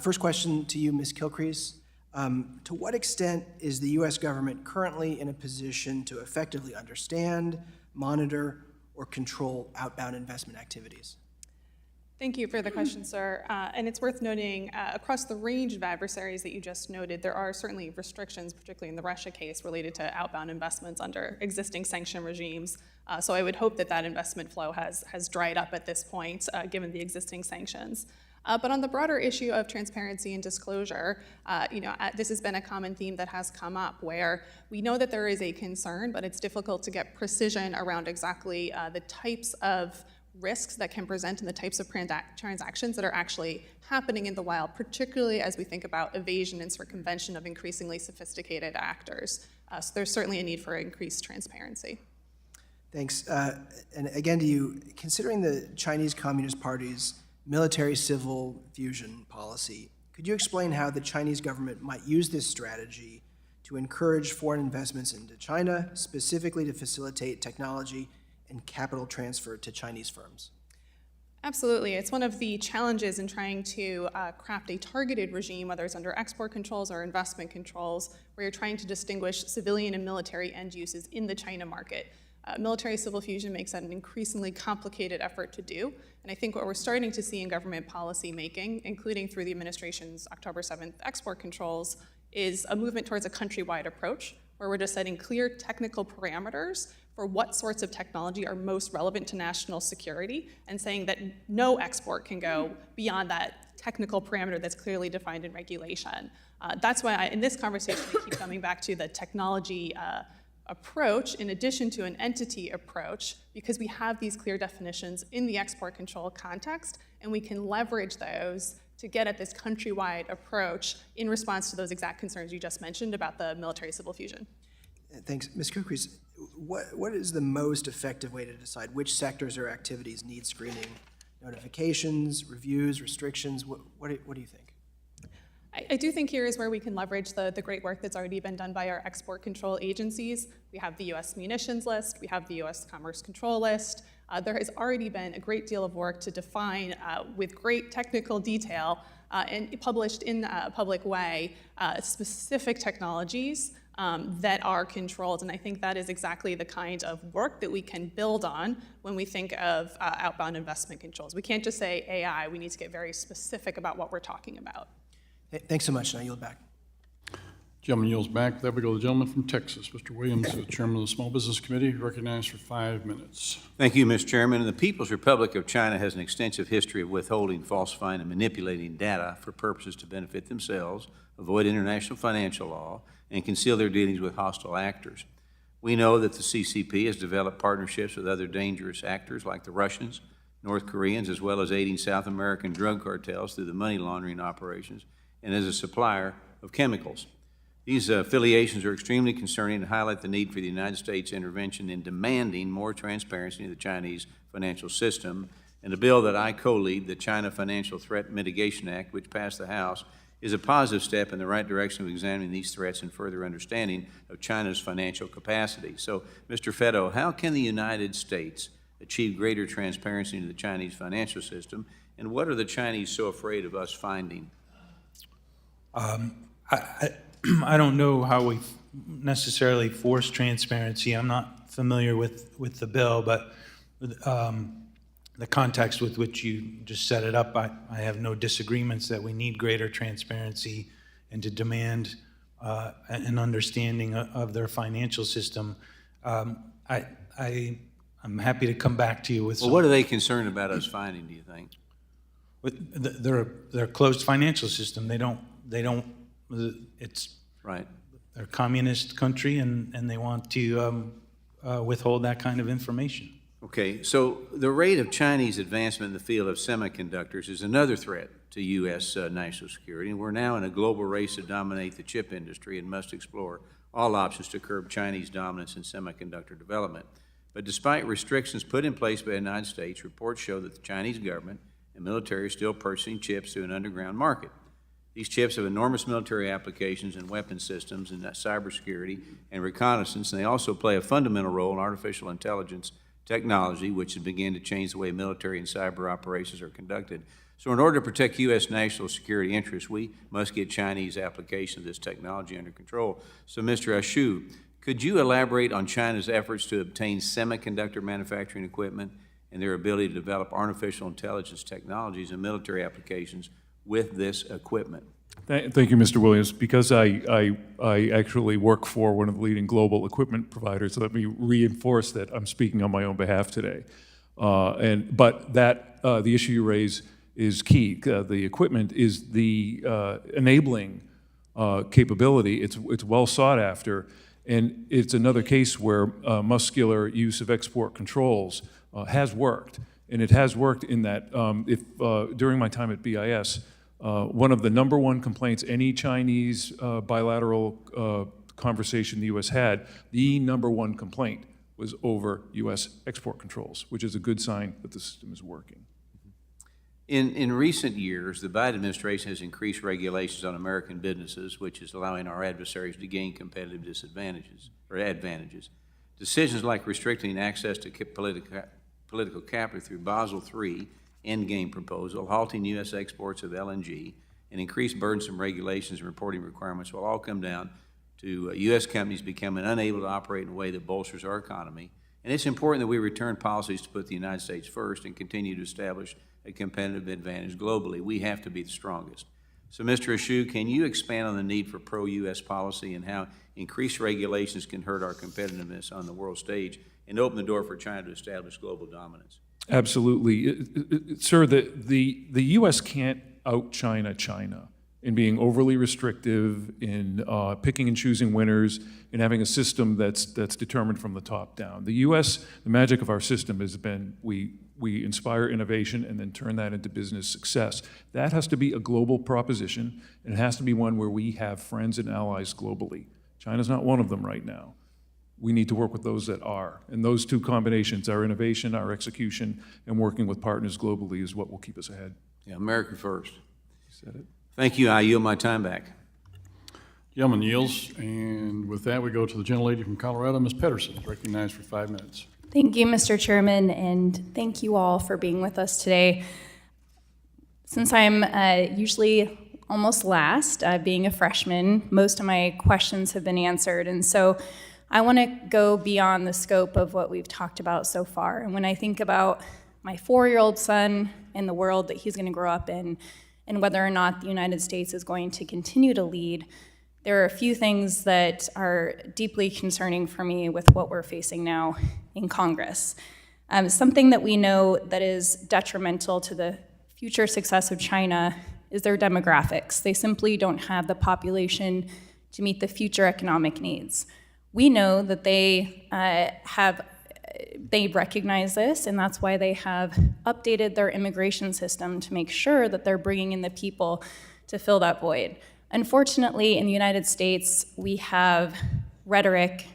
First question to you, Ms. Kilcrease. To what extent is the U.S. government currently in a position to effectively understand, monitor, or control outbound investment activities? Thank you for the question, sir. And it's worth noting, across the range of adversaries that you just noted, there are certainly restrictions, particularly in the Russia case, related to outbound investments under existing sanction regimes. So I would hope that that investment flow has dried up at this point, given the existing sanctions. But on the broader issue of transparency and disclosure, this has been a common theme that has come up where we know that there is a concern, but it's difficult to get precision around exactly the types of risks that can present and the types of transactions that are actually happening in the wild, particularly as we think about evasion and circumvention of increasingly sophisticated actors. So there's certainly a need for increased transparency. Thanks. And again to you, considering the Chinese Communist Party's military-civil fusion policy, could you explain how the Chinese government might use this strategy to encourage foreign investments into China, specifically to facilitate technology and capital transfer to Chinese firms? Absolutely. It's one of the challenges in trying to craft a targeted regime, whether it's under export controls or investment controls, where you're trying to distinguish civilian and military end uses in the China market. Military-civil fusion makes that an increasingly complicated effort to do, and I think what we're starting to see in government policy making, including through the administration's October 7th export controls, is a movement towards a countrywide approach, where we're just setting clear technical parameters for what sorts of technology are most relevant to national security, and saying that no export can go beyond that technical parameter that's clearly defined in regulation. That's why in this conversation we keep coming back to the technology approach in addition to an entity approach, because we have these clear definitions in the export control context, and we can leverage those to get at this countrywide approach in response to those exact concerns you just mentioned about the military-civil fusion. Thanks. Ms. Kukris, what is the most effective way to decide which sectors or activities need screening? Notifications, reviews, restrictions? What do you think? I do think here is where we can leverage the great work that's already been done by our export control agencies. We have the U.S. munitions list, we have the U.S. commerce control list. There has already been a great deal of work to define with great technical detail and published in a public way specific technologies that are controlled. And I think that is exactly the kind of work that we can build on when we think of outbound investment controls. We can't just say AI, we need to get very specific about what we're talking about. Thanks so much, and I yield back. Gentleman yields back. There we go, the gentleman from Texas, Mr. Williams, Chairman of the Small Business Committee, recognized for 5 minutes. Thank you, Mr. Chairman. The People's Republic of China has an extensive history of withholding, falsifying, and manipulating data for purposes to benefit themselves, avoid international financial law, and conceal their dealings with hostile actors. We know that the CCP has developed partnerships with other dangerous actors like the Russians, North Koreans, as well as aiding South American drug cartels through the money laundering operations and as a supplier of chemicals. These affiliations are extremely concerning and highlight the need for the United States intervention in demanding more transparency in the Chinese financial system. And the bill that I co-lead, the China Financial Threat Mitigation Act, which passed the House, is a positive step in the right direction of examining these threats and further understanding of China's financial capacity. So, Mr. Fetto, how can the United States achieve greater transparency into the Chinese financial system, and what are the Chinese so afraid of us finding? I don't know how we necessarily force transparency. I'm not familiar with the bill, but the context with which you just set it up, I have no disagreements that we need greater transparency and to demand an understanding of their financial system. I'm happy to come back to you with some. Well, what are they concerned about us finding, do you think? With their closed financial system. They don't, it's right. They're a communist country and they want to withhold that kind of information. Okay, so the rate of Chinese advancement in the field of semiconductors is another threat to U.S. National security, and we're now in a global race to dominate the chip industry and must explore all options to curb Chinese dominance in semiconductor development. But despite restrictions put in place by the United States, reports show that the Chinese government and military are still purchasing chips through an underground market. These chips have enormous military applications in weapon systems and cybersecurity and reconnaissance, and they also play a fundamental role in artificial intelligence technology, which has begun to change the way military and cyber operations are conducted. So in order to protect U.S. national security interests, we must get Chinese application of this technology under control. So Mr. Ashu, could you elaborate on China's efforts to obtain semiconductor manufacturing equipment and their ability to develop artificial intelligence technologies and military applications with this equipment? Thank you, Mr. Williams. Because I actually work for one of the leading global equipment providers, let me reinforce that I'm speaking on my own behalf today. But the issue you raise is key. The equipment is the enabling capability. It's well sought after, and it's another case where muscular use of export controls has worked. And it has worked in that during my time at BIS, one of the number one complaints any Chinese bilateral conversation the U.S. had, the number one complaint was over U.S. export controls, which is a good sign that the system is working. In recent years, the Biden administration has increased regulations on American businesses, which is allowing our adversaries to gain competitive disadvantages or advantages. Decisions like restricting access to political capital through Basel III endgame proposal, halting U.S. exports of LNG, and increased burdensome regulations and reporting requirements will all come down to U.S. companies becoming unable to operate in a way that bolsters our economy. And it's important that we return policies to put the United States first and continue to establish a competitive advantage globally. We have to be the strongest. So, Mr. Ashu, can you expand on the need for pro-U.S. policy and how increased regulations can hurt our competitiveness on the world stage and open the door for China to establish global dominance? Absolutely. Sir, the U.S. can't out-China China in being overly restrictive, in picking and choosing winners, in having a system that's determined from the top down. The U.S., the magic of our system has been we inspire innovation and then turn that into business success. That has to be a global proposition, and it has to be one where we have friends and allies globally. China's not one of them right now. We need to work with those that are. And those two combinations, our innovation, our execution, and working with partners globally is what will keep us ahead. Yeah, America first. You said it. Thank you. I yield my time back. Gentleman yields, and with that, we go to the gentlelady from Colorado, Ms. Pedersen, recognized for 5 minutes. Thank you, Mr. Chairman, and thank you all for being with us today. Since I'm usually almost last, being a freshman, most of my questions have been answered, and so I want to go beyond the scope of what we've talked about so far. And when I think about my 4-year-old son and the world that he's going to grow up in, and whether or not the United States is going to continue to lead, there are a few things that are deeply concerning for me with what we're facing now in Congress. Something that we know that is detrimental to the future success of China is their demographics. They simply don't have the population to meet the future economic needs. We know that they recognize this, and that's why they have updated their immigration system to make sure that they're bringing in the people to fill that void. Unfortunately, in the United States, we have rhetoric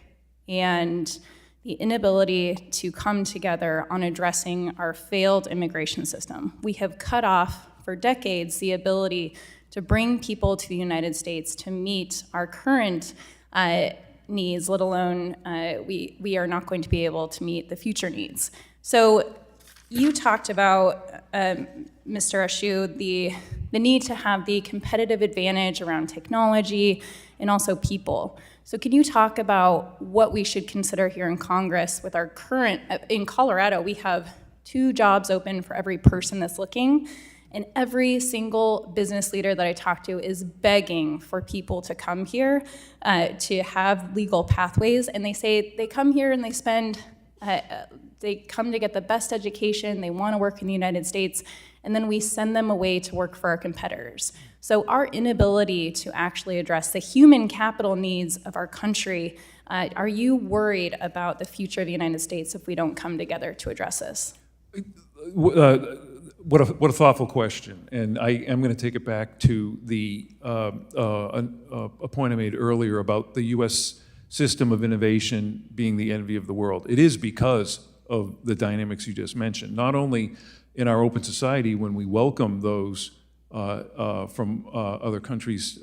and the inability to come together on addressing our failed immigration system. We have cut off for decades the ability to bring people to the United States to meet our current needs, let alone we are not going to be able to meet the future needs. So you talked about, Mr. Ashu, the need to have the competitive advantage around technology and also people. So can you talk about what we should consider here in Congress with our current, in Colorado, we have 2 jobs open for every person that's looking, and every single business leader that I talk to is begging for people to come here to have legal pathways, and they say they come here and they come to get the best education, they want to work in the United States, and then we send them away to work for our competitors. So our inability to actually address the human capital needs of our country, are you worried about the future of the United States if we don't come together to address this? What a thoughtful question, and I am going to take it back to a point I made earlier about the U.S. system of innovation being the envy of the world. It is because of the dynamics you just mentioned. Not only in our open society, when we welcome those from other countries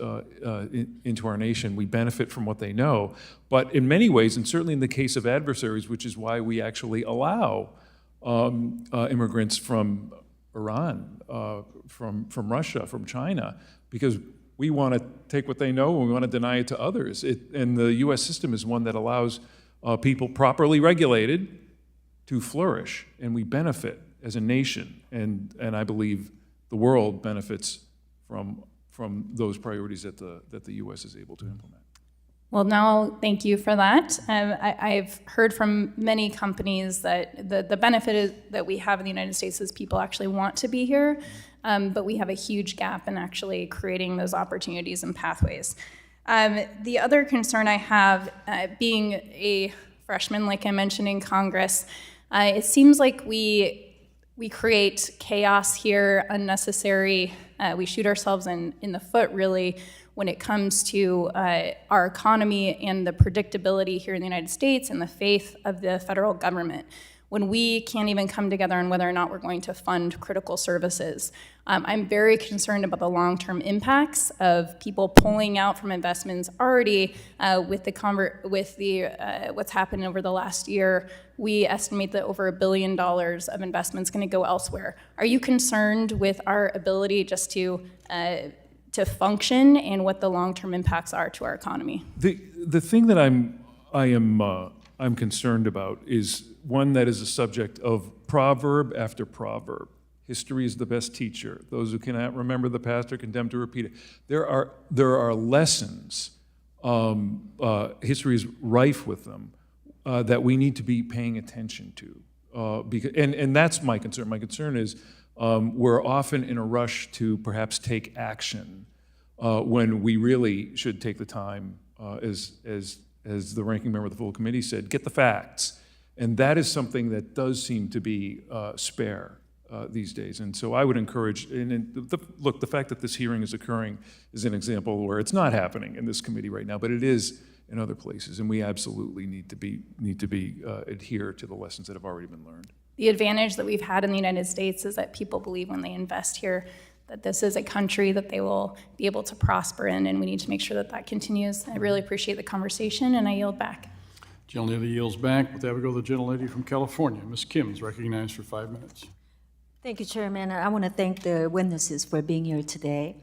into our nation, we benefit from what they know. But in many ways, and certainly in the case of adversaries, which is why we actually allow immigrants from Iran, from Russia, from China, because we want to take what they know and we want to deny it to others. And the U.S. system is one that allows people properly regulated to flourish, and we benefit as a nation, and I believe the world benefits from from those priorities that the U.S. is able to implement. Well, now, thank you for that. I've heard from many companies that the benefit is that we have in the United States is people actually want to be here, but we have a huge gap in actually creating those opportunities and pathways. The other concern I have, being a freshman, like I mentioned in Congress, it seems like we create chaos here, unnecessary. We shoot ourselves in the foot, really, when it comes to our economy and the predictability here in the United States and the faith of the federal government, when we can't even come together on whether or not we're going to fund critical services. I'm very concerned about the long-term impacts of people pulling out from investments already with what's happened over the last year. We estimate that over $1 billion of investments going to go elsewhere. Are you concerned with our ability just to function and what the long-term impacts are to our economy? The thing that I'm concerned about is one that is a subject of proverb after proverb. History is the best teacher. Those who cannot remember the past are condemned to repeat it. There are lessons. History is rife with them that we need to be paying attention to. And that's my concern. My concern is we're often in a rush to perhaps take action when we really should take the time, as the ranking member of the full committee said, get the facts. And that is something that does seem to be spare these days. And so I would encourage, look, the fact that this hearing is occurring is an example where it's not happening in this committee right now, but it is in other places, and we absolutely need to adhere to the lessons that have already been learned. The advantage that we've had in the United States is that people believe when they invest here that this is a country that they will be able to prosper in, and we need to make sure that that continues. I really appreciate the conversation, and I yield back. Gentlelady yields back. With that, we go to the gentlelady from California. Ms. Kim is recognized for 5 minutes. Thank you, Chairman. I want to thank the witnesses for being here today.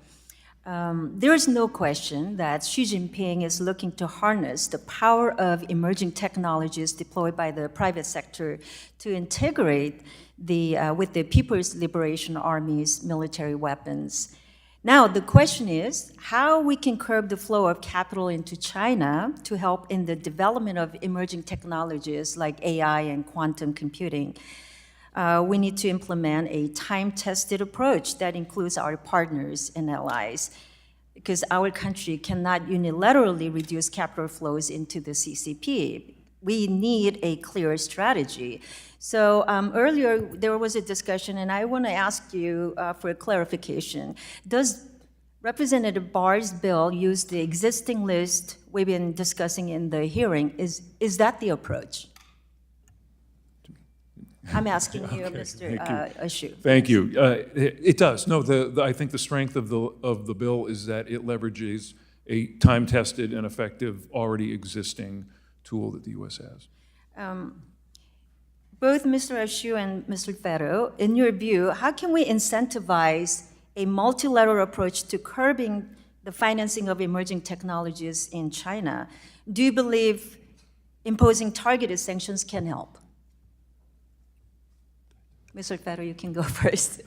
There is no question that Xi Jinping is looking to harness the power of emerging technologies deployed by the private sector to integrate with the People's Liberation Army's military weapons. Now, the question is how we can curb the flow of capital into China to help in the development of emerging technologies like AI and quantum computing. We need to implement a time-tested approach that includes our partners and allies, because our country cannot unilaterally reduce capital flows into the CCP. We need a clear strategy. So earlier, there was a discussion, and I want to ask you for a clarification. Does Representative Barr's bill use the existing list we've been discussing in the hearing? Is that the approach? I'm asking you, Okay, Mr. Ashu. Thank you. It does. No, I think the strength of the bill is that it leverages a time-tested and effective, already existing tool that the U.S. has. Both Mr. Ashu and Mr. Ferro, in your view, how can we incentivize a multilateral approach to curbing the financing of emerging technologies in China? Do you believe imposing targeted sanctions can help? Mr. Ferro, you can go first.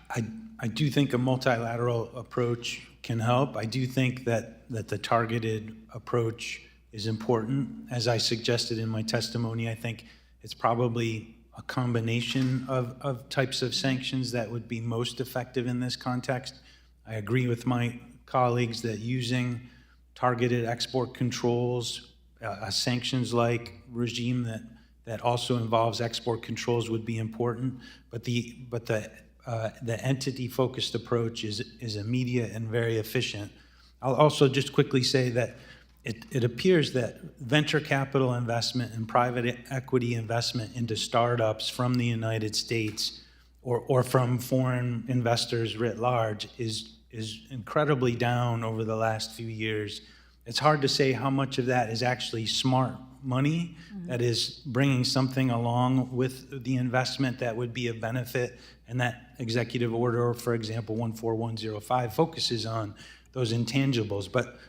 I do think a multilateral approach can help. I do think that the targeted approach is important. As I suggested in my testimony, I think it's probably a combination of types of sanctions that would be most effective in this context. I agree with my colleagues that using targeted export controls, a sanctions-like regime that also involves export controls would be important, but the entity-focused approach is immediate and very efficient. I'll also just quickly say that it appears that venture capital investment and private equity investment into startups from the United States or from foreign investors writ large is incredibly down over the last few years. It's hard to say how much of that is actually smart money that is bringing something along with the investment that would be a benefit, and that executive order, for example, 14105, focuses on those intangibles. But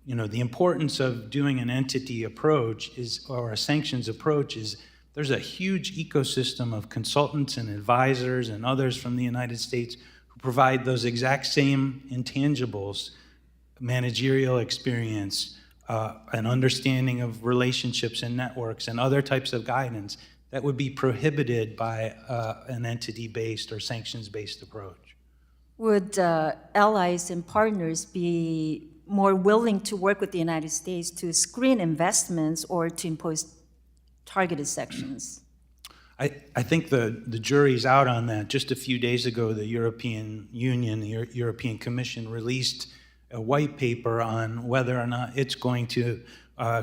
the importance of doing an entity approach or a sanctions approach is there's a huge ecosystem of consultants and advisors and others from the United States who provide those exact same intangibles, managerial experience, an understanding of relationships and networks, and other types of guidance that would be prohibited by an entity-based or sanctions-based approach. Would allies and partners be more willing to work with the United States to screen investments or to impose targeted sections? I think the jury's out on that. Just a few days ago, the European Union, the European Commission released a white paper on whether or not it's going to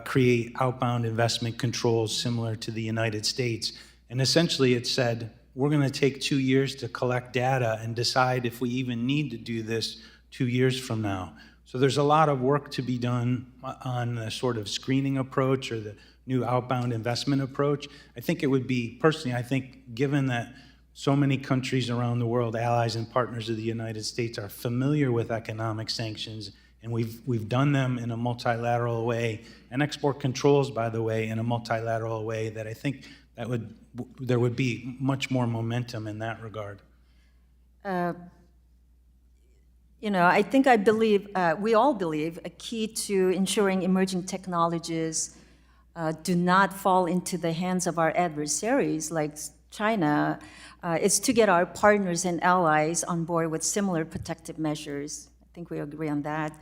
create outbound investment controls similar to the United States. And essentially it said, we're going to take 2 years to collect data and decide if we even need to do this 2 years from now. So there's a lot of work to be done on the sort of screening approach or the new outbound investment approach. I think it would be, personally, I think given that so many countries around the world, allies and partners of the United States, are familiar with economic sanctions, and we've done them in a multilateral way, and export controls, by the way, in a multilateral way, that I think that there would be much more momentum in that regard. You know, I believe, we all believe, a key to ensuring emerging technologies do not fall into the hands of our adversaries like China is to get our partners and allies on board with similar protective measures. I think we agree on that.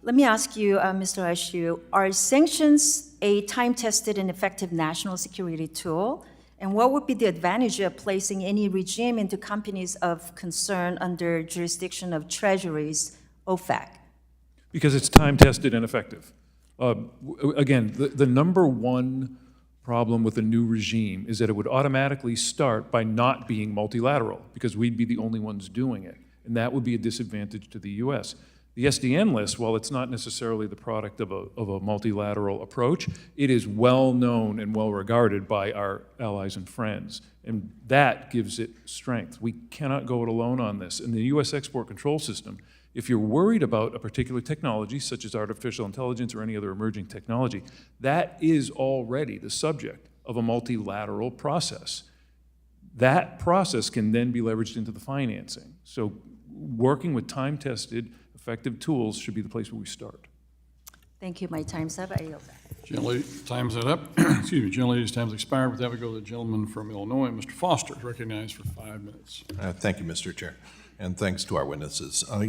Let me ask you, Mr. Ashu, are sanctions a time-tested and effective national security tool? And what would be the advantage of placing any regime into companies of concern under jurisdiction of Treasury's OFAC? Because it's time-tested and effective. Again, the number one problem with a new regime is that it would automatically start by not being multilateral, because we'd be the only ones doing it, and that would be a disadvantage to the U.S. The SDN list, while it's not necessarily the product of a multilateral approach, it is well known and well regarded by our allies and friends, and that gives it strength. We cannot go it alone on this. In the U.S. export control system, if you're worried about a particular technology, such as artificial intelligence or any other emerging technology, that is already the subject of a multilateral process. That process can then be leveraged into the financing. So working with time-tested, effective tools should be the place where we start. Thank you. My time's up. I yield back. Gentlelady, time's up. Excuse me, gentlelady's time's expired. With that, we go to the gentleman from Illinois. Mr. Foster is recognized for 5 minutes. Thank you, Mr. Chair. And thanks to our witnesses. A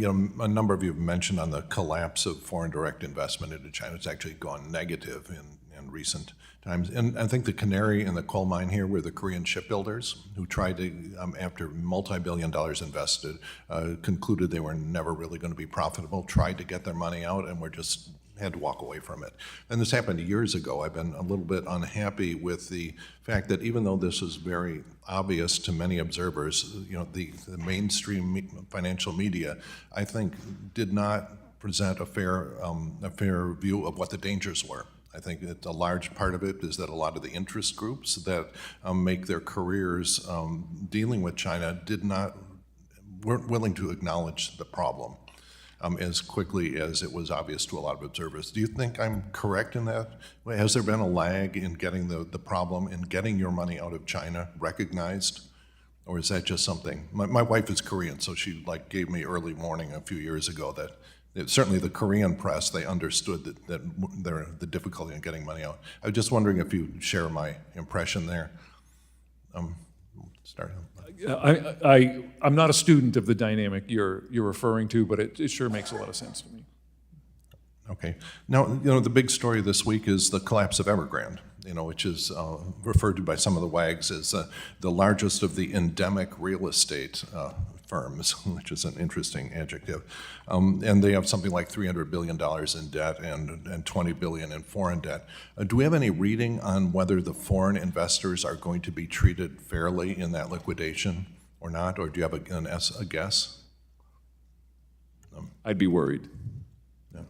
number of you have mentioned on the collapse of foreign direct investment into China. It's actually gone negative in recent times. And I think the canary in the coal mine here were the Korean shipbuilders who tried to, after multi-billion dollars invested, concluded they were never really going to be profitable, tried to get their money out, and were just had to walk away from it. And this happened years ago. I've been a little bit unhappy with the fact that even though this is very obvious to many observers, the mainstream financial media, I think, did not present a fair view of what the dangers were. I think that a large part of it is that a lot of the interest groups that make their careers dealing with China weren't willing to acknowledge the problem as quickly as it was obvious to a lot of observers. Do you think I'm correct in that? Has there been a lag in getting the problem, in getting your money out of China recognized? Or is that just something? My wife is Korean, so she gave me early warning a few years ago that certainly the Korean press, they understood the difficulty in getting money out. I was just wondering if you share my impression there. Start. I'm not a student of the dynamic you're referring to, but it sure makes a lot of sense to me. Okay. Now, the big story this week is the collapse of Evergrande, which is referred to by some of the wags as the largest of the endemic real estate firms, which is an interesting adjective. And they have something like $300 billion in debt and $20 billion in foreign debt. Do we have any reading on whether the foreign investors are going to be treated fairly in that liquidation or not? Or do you have a guess? I'd be worried. Yeah.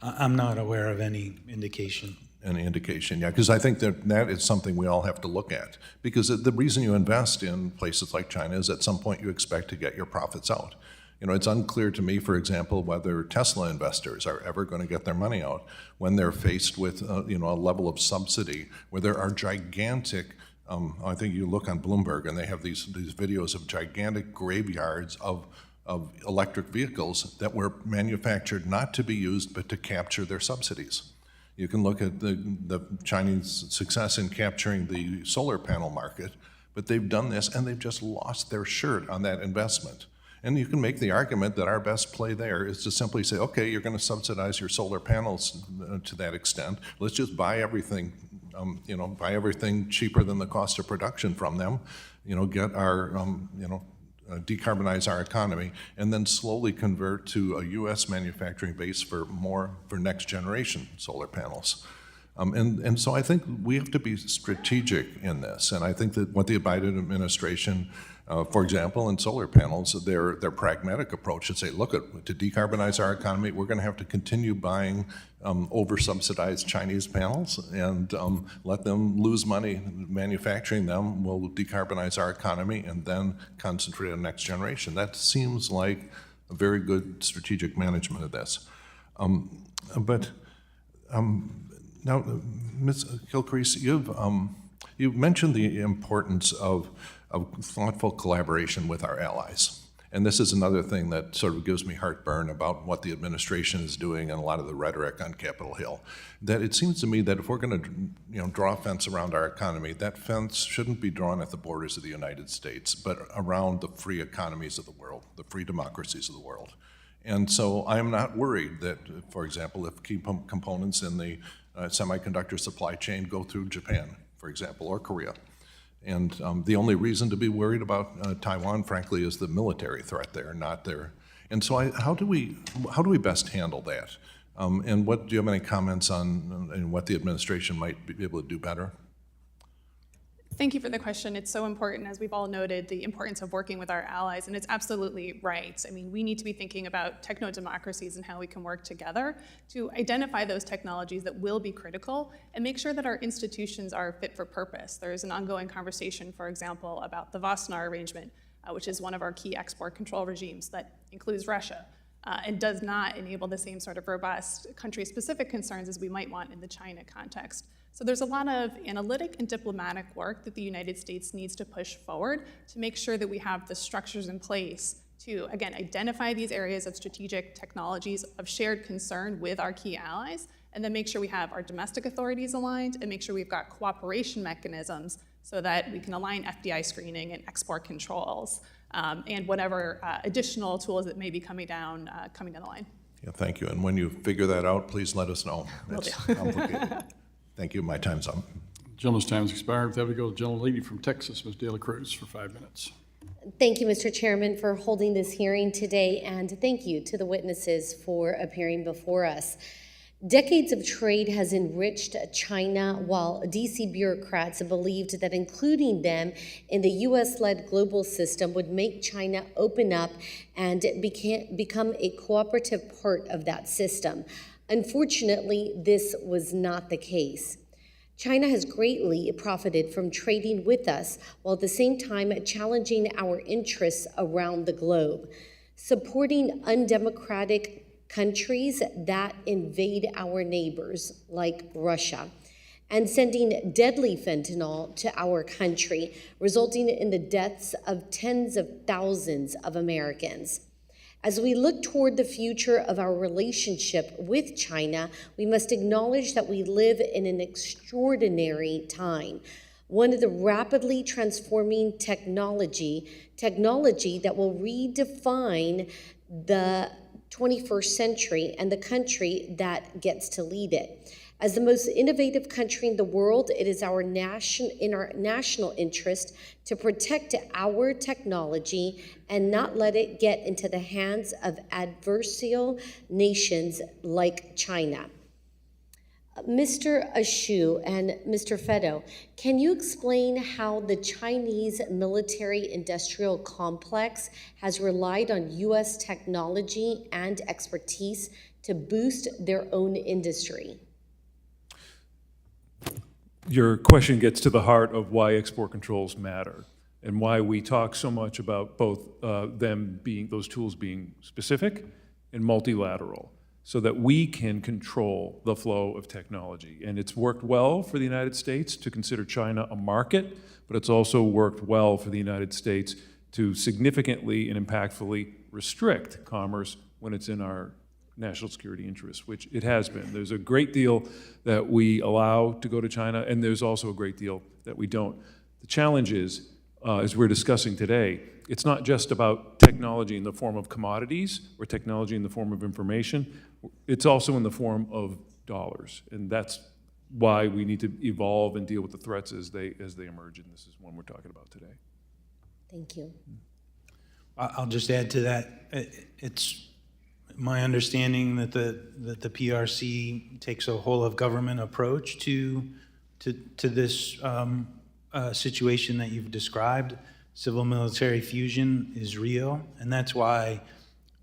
I'm not aware of any indication. Any indication, yeah, because I think that is something we all have to look at. Because the reason you invest in places like China is at some point you expect to get your profits out. It's unclear to me, for example, whether Tesla investors are ever going to get their money out when they're faced with a level of subsidy where there are gigantic I think you look on Bloomberg and they have these videos of gigantic graveyards of electric vehicles that were manufactured not to be used but to capture their subsidies. You can look at the Chinese success in capturing the solar panel market, but they've done this and they've just lost their shirt on that investment. And you can make the argument that our best play there is to simply say, okay, you're going to subsidize your solar panels to that extent. Let's just buy everything, buy everything cheaper than the cost of production from them, get our, decarbonize our economy, and then slowly convert to a U.S. manufacturing base for next generation solar panels. And so I think we have to be strategic in this. And I think that what the Biden administration, for example, in solar panels, their pragmatic approach should say, look, to decarbonize our economy, we're going to have to continue buying over-subsidized Chinese panels and let them lose money manufacturing them. We'll decarbonize our economy and then concentrate on next generation. That seems like a very good strategic management of this. Now, Ms. Gilcrease, you've mentioned the importance of thoughtful collaboration with our allies. And this is another thing that sort of gives me heartburn about what the administration is doing and a lot of the rhetoric on Capitol Hill. That it seems to me that if we're going to draw a fence around our economy, that fence shouldn't be drawn at the borders of the United States, but around the free economies of the world, the free democracies of the world. And so I'm not worried that, for example, if key components in the semiconductor supply chain go through Japan, for example, or Korea. And the only reason to be worried about Taiwan, frankly, is the military threat there, not their. And so how do we best handle that? And do you have any comments on what the administration might be able to do better? Thank you for the question. It's so important, as we've all noted, the importance of working with our allies, and it's absolutely right. I mean, we need to be thinking about techno-democracies and how we can work together to identify those technologies that will be critical and make sure that our institutions are fit for purpose. There's an ongoing conversation, for example, about the Wassenaar Arrangement, which is one of our key export control regimes that includes Russia and does not enable the same sort of robust country-specific concerns as we might want in the China context. So there's a lot of analytic and diplomatic work that the United States needs to push forward to make sure that we have the structures in place to, again, identify these areas of strategic technologies of shared concern with our key allies, and then make sure we have our domestic authorities aligned and make sure we've got cooperation mechanisms so that we can align FDI screening and export controls and whatever additional tools that may be coming down the line. Yeah, thank you. And when you figure that out, please let us know. It's complicated. Thank you. My time's up. Gentleman's time has expired. With that, we go to the gentlelady from Texas, Ms. De La Cruz, for 5 minutes. Thank you, Mr. Chairman, for holding this hearing today, and thank you to the witnesses for appearing before us. Decades of trade has enriched China, while DC bureaucrats believed that including them in the U.S.-led global system would make China open up and become a cooperative part of that system. Unfortunately, this was not the case. China has greatly profited from trading with us, while at the same time challenging our interests around the globe, supporting undemocratic countries that invade our neighbors, like Russia, and sending deadly fentanyl to our country, resulting in the deaths of tens of thousands of Americans. As we look toward the future of our relationship with China, we must acknowledge that we live in an extraordinary time, one of the rapidly transforming technology that will redefine the 21st century and the country that gets to lead it. As the most innovative country in the world, it is in our national interest to protect our technology and not let it get into the hands of adversarial nations like China. Mr. Ashu and Mr. Fedo, can you explain how the Chinese military-industrial complex has relied on U.S. technology and expertise to boost their own industry? Your question gets to the heart of why export controls matter and why we talk so much about both those tools being specific and multilateral. so that we can control the flow of technology. And it's worked well for the United States to consider China a market, but it's also worked well for the United States to significantly and impactfully restrict commerce when it's in our national security interests, which it has been. There's a great deal that we allow to go to China, and there's also a great deal that we don't. The challenge is, as we're discussing today, it's not just about technology in the form of commodities or technology in the form of information. It's also in the form of dollars, and that's why we need to evolve and deal with the threats as they emerge, and this is one we're talking about today. Thank you. I'll just add to that. It's my understanding that the PRC takes a whole of government approach to this situation that you've described. Civil-military fusion is real, and that's why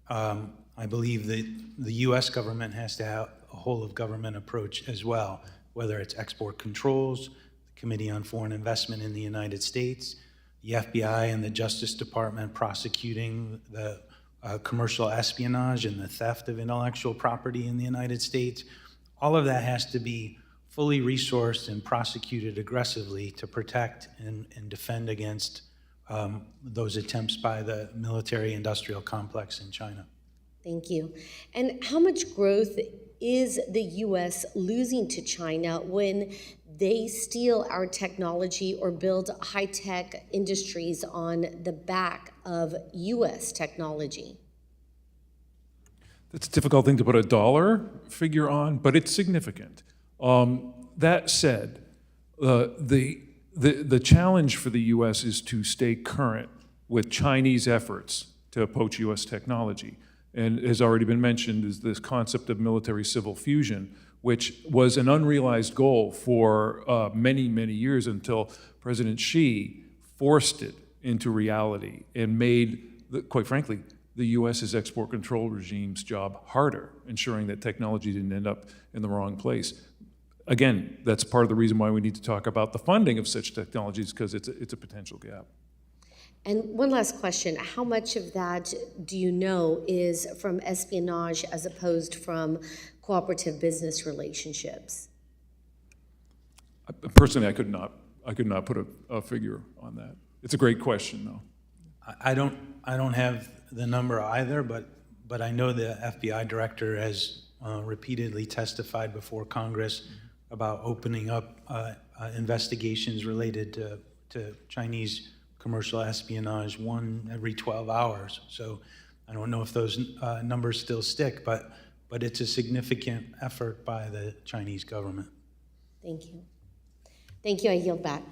I believe that the U.S. government has to have a whole-of-government approach as well, whether it's export controls, the Committee on Foreign Investment in the United States, the FBI and the Justice Department prosecuting the commercial espionage and the theft of intellectual property in the United States. All of that has to be fully resourced and prosecuted aggressively to protect and defend against those attempts by the military-industrial complex in China. Thank you. And how much growth is the U.S. losing to China when they steal our technology or build high-tech industries on the back of U.S. technology? That's a difficult thing to put a dollar figure on, but it's significant. That said, the challenge for the U.S. is to stay current with Chinese efforts to poach U.S. technology. And has already been mentioned is this concept of military-civil fusion, which was an unrealized goal for many, many years until President Xi forced it into reality and made, quite frankly, the U.S.'s export control regime's job harder, ensuring that technology didn't end up in the wrong place. Again, that's part of the reason why we need to talk about the funding of such technologies, because it's a potential gap. And one last question. How much of that do you know is from espionage as opposed from cooperative business relationships? Personally, I could not put a figure on that. It's a great question, though. I don't have the number either, but I know the FBI director has repeatedly testified before Congress about opening up investigations related to Chinese commercial espionage, one every 12 hours. So I don't know if those numbers still stick, but it's a significant effort by the Chinese government. Thank you. Thank you. I yield back.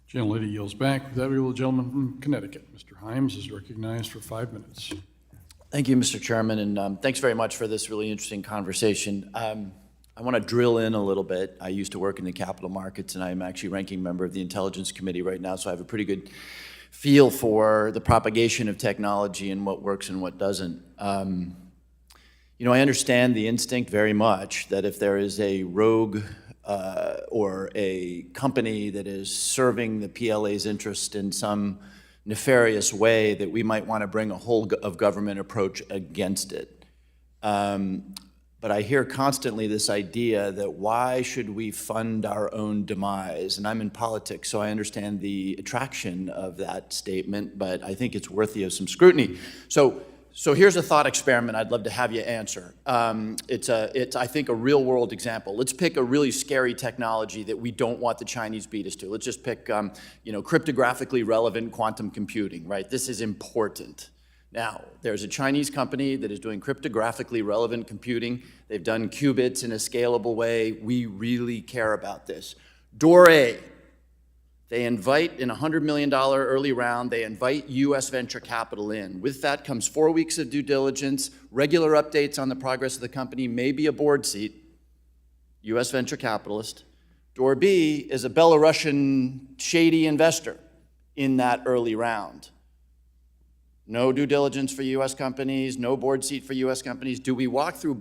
Gentlelady yields back. With that, we will gentleman from Connecticut. Mr. Himes is recognized for 5 minutes. Thank you, Mr. Chairman, and thanks very much for this really interesting conversation. I want to drill in a little bit. I used to work in the capital markets, and I'm actually ranking member of the Intelligence Committee right now, so I have a pretty good feel for the propagation of technology and what works and what doesn't. I understand the instinct very much that if there is a rogue or a company that is serving the PLA's interest in some nefarious way, that we might want to bring a whole of government approach against it. But I hear constantly this idea that why should we fund our own demise? And I'm in politics, so I understand the attraction of that statement, but I think it's worthy of some scrutiny. So here's a thought experiment I'd love to have you answer. It's I think, a real-world example. Let's pick a really scary technology that we don't want the Chinese beat us to. Let's just pick, cryptographically relevant quantum computing, right? This is important. Now, there's a Chinese company that is doing cryptographically relevant computing. They've done qubits in a scalable way. We really care about this. Dore. They invite, in a $100 million early round, they invite U.S. venture capital in. With that comes 4 weeks of due diligence, regular updates on the progress of the company, maybe a board seat, U.S. venture capitalist. Door B is a Belarusian shady investor in that early round. No due diligence for U.S. companies, no board seat for U.S. companies. Do we walk through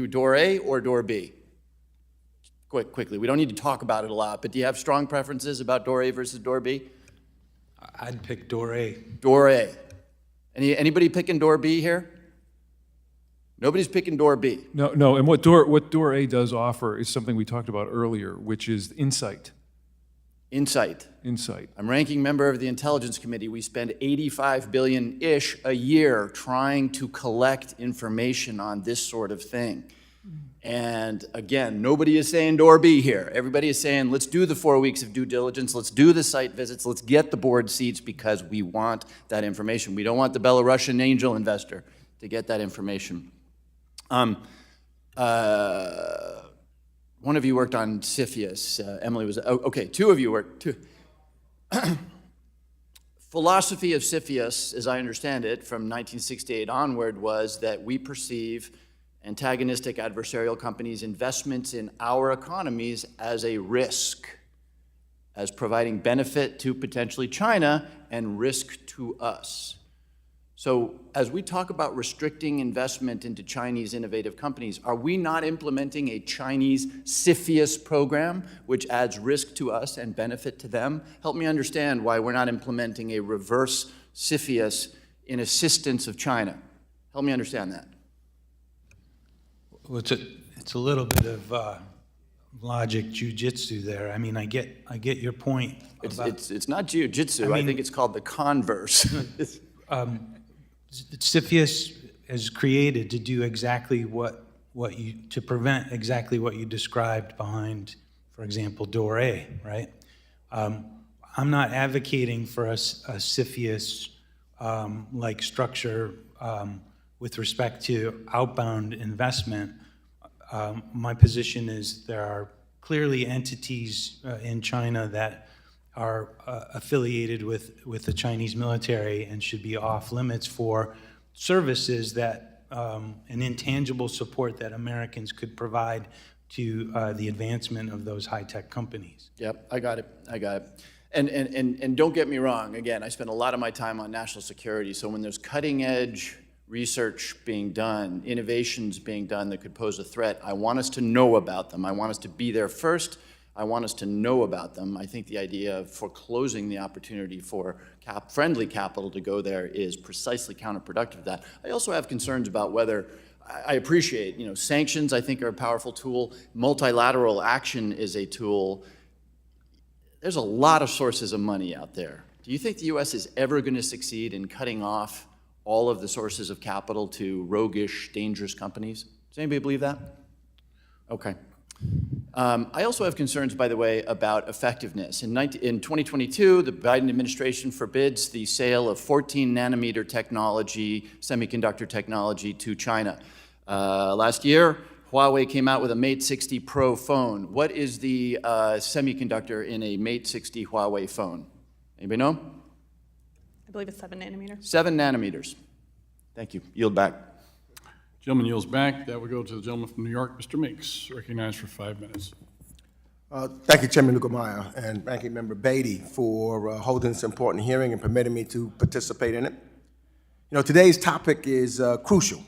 door A or door B? Quickly, we don't need to talk about it a lot, but do you have strong preferences about door A versus door B? I'd pick door A. Door A. Anybody picking door B here? Nobody's picking door B. No, and what door A does offer is something we talked about earlier, which is insight. Insight. I'm ranking member of the Intelligence Committee. We spend $85 billion-ish a year trying to collect information on this sort of thing. And again, nobody is saying door B here. Everybody is saying, let's do the 4 weeks of due diligence, let's do the site visits, let's get the board seats because we want that information. We don't want the Belarusian angel investor to get that information. One of you worked on CFIUS. Emily was, okay, two of you worked. Philosophy of CFIUS, as I understand it, from 1968 onward, was that we perceive antagonistic adversarial companies' investments in our economies as a risk, as providing benefit to potentially China and risk to us. So as we talk about restricting investment into Chinese innovative companies, are we not implementing a Chinese CFIUS program, which adds risk to us and benefit to them? Help me understand why we're not implementing a reverse CFIUS in assistance of China. Help me understand that. Well, it's a little bit of logic jujitsu there. I mean, I get your point. It's not jiu-jitsu. I think it's called the converse. CFIUS is created to do exactly to prevent exactly what you described behind, for example, door A, right? I'm not advocating for a CFIUS like structure with respect to outbound investment. My position is there are clearly entities in China that are affiliated with the Chinese military and should be off limits for services that an intangible support that Americans could provide to the advancement of those high-tech companies. Yep, I got it. And don't get me wrong, again, I spend a lot of my time on national security, so when there's cutting-edge research being done, innovations being done that could pose a threat, I want us to know about them. I want us to be there first. I want us to know about them. I think the idea of foreclosing the opportunity for friendly capital to go there is precisely counterproductive to that. I also have concerns about whether, I appreciate, sanctions I think are a powerful tool. Multilateral action is a tool. There's a lot of sources of money out there. Do you think the U.S. is ever going to succeed in cutting off all of the sources of capital to roguish, dangerous companies? Does anybody believe that? Okay. I also have concerns, by the way, about effectiveness. In 2022, the Biden administration forbids the sale of 14-nanometer technology, semiconductor technology, to China. Last year, Huawei came out with a Mate 60 Pro phone. What is the semiconductor in a Mate 60 Huawei phone? Anybody know? I believe it's 7 nanometers. 7 nanometers. Thank you. Yield back. Gentleman yields back. That will go to the gentleman from New York, Mr. Meeks, recognized for 5 minutes. Thank you, Chairman Lukemeyer and Ranking Member Beatty, for holding this important hearing and permitting me to participate in it. Today's topic is crucial.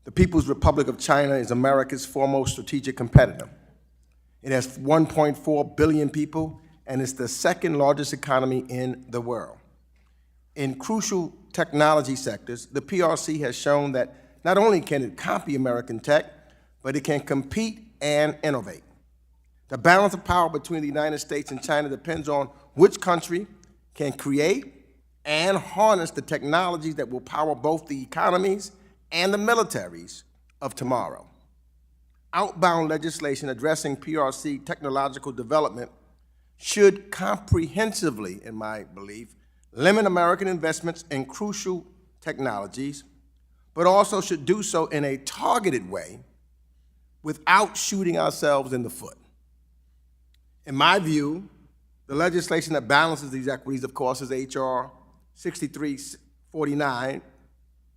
The People's Republic of China is America's foremost strategic competitor. It has 1.4 billion people, and it's the second largest economy in the world. In crucial technology sectors, the PRC has shown that not only can it copy American tech, but it can compete and innovate. The balance of power between the United States and China depends on which country can create and harness the technologies that will power both the economies and the militaries of tomorrow. Outbound legislation addressing PRC technological development should comprehensively, in my belief, limit American investments in crucial technologies, but also should do so in a targeted way without shooting ourselves in the foot. In my view, the legislation that balances these equities, of course, is H.R. 6349.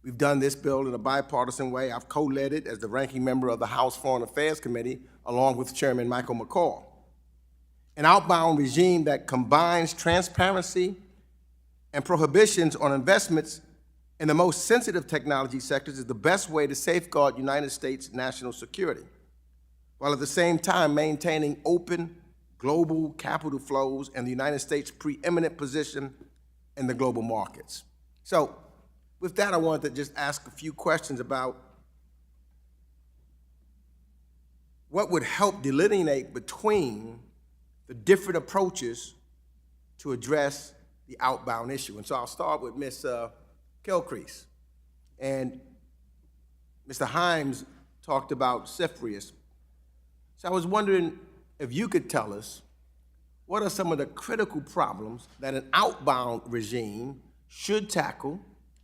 We've done this bill in a bipartisan way. I've co-led it as the ranking member of the House Foreign Affairs Committee, along with Chairman Michael McCall. An outbound regime that combines transparency and prohibitions on investments in the most sensitive technology sectors is the best way to safeguard United States national security, while at the same time maintaining open global capital flows and the United States' preeminent position in the global markets. So with that, I wanted to just ask a few questions about what would help delineate between the different approaches to address the outbound issue. And so I'll start with Ms. Kilcrease. And Mr. Himes talked about CFRIUS. So I was wondering if you could tell us what are some of the critical problems that an outbound regime should tackle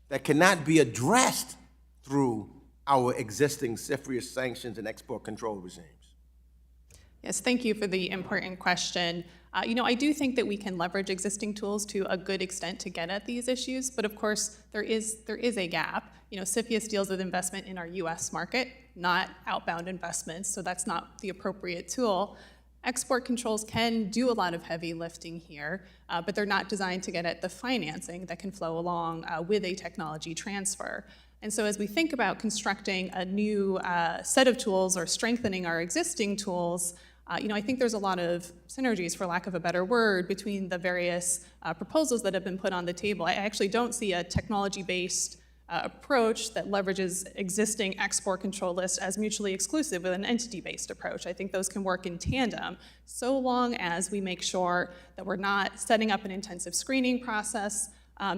that cannot be addressed through our existing CFRIUS sanctions and export control regimes? Yes, thank you for the important question. I do think that we can leverage existing tools to a good extent to get at these issues, but of course, there is a gap. CFIUS deals with investment in our US market, not outbound investments, so that's not the appropriate tool. Export controls can do a lot of heavy lifting here, but they're not designed to get at the financing that can flow along with a technology transfer. And so as we think about constructing a new set of tools or strengthening our existing tools, I think there's a lot of synergies, for lack of a better word, between the various proposals that have been put on the table. I actually don't see a technology-based approach that leverages existing export control lists as mutually exclusive with an entity-based approach. I think those can work in tandem, so long as we make sure that we're not setting up an intensive screening process,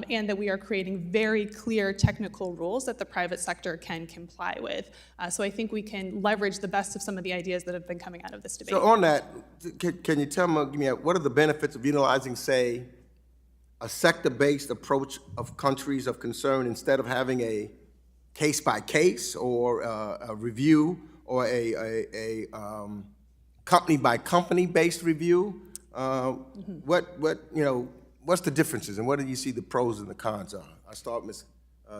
and that we are creating very clear technical rules that the private sector can comply with. So I think we can leverage the best of some of the ideas that have been coming out of this debate. So on that, can you give me what are the benefits of utilizing, say, a sector-based approach of countries of concern instead of having a case-by-case or a review or a company-by-company-based review? What's the differences, and what do you see the pros and the cons are? I'll start with Ms.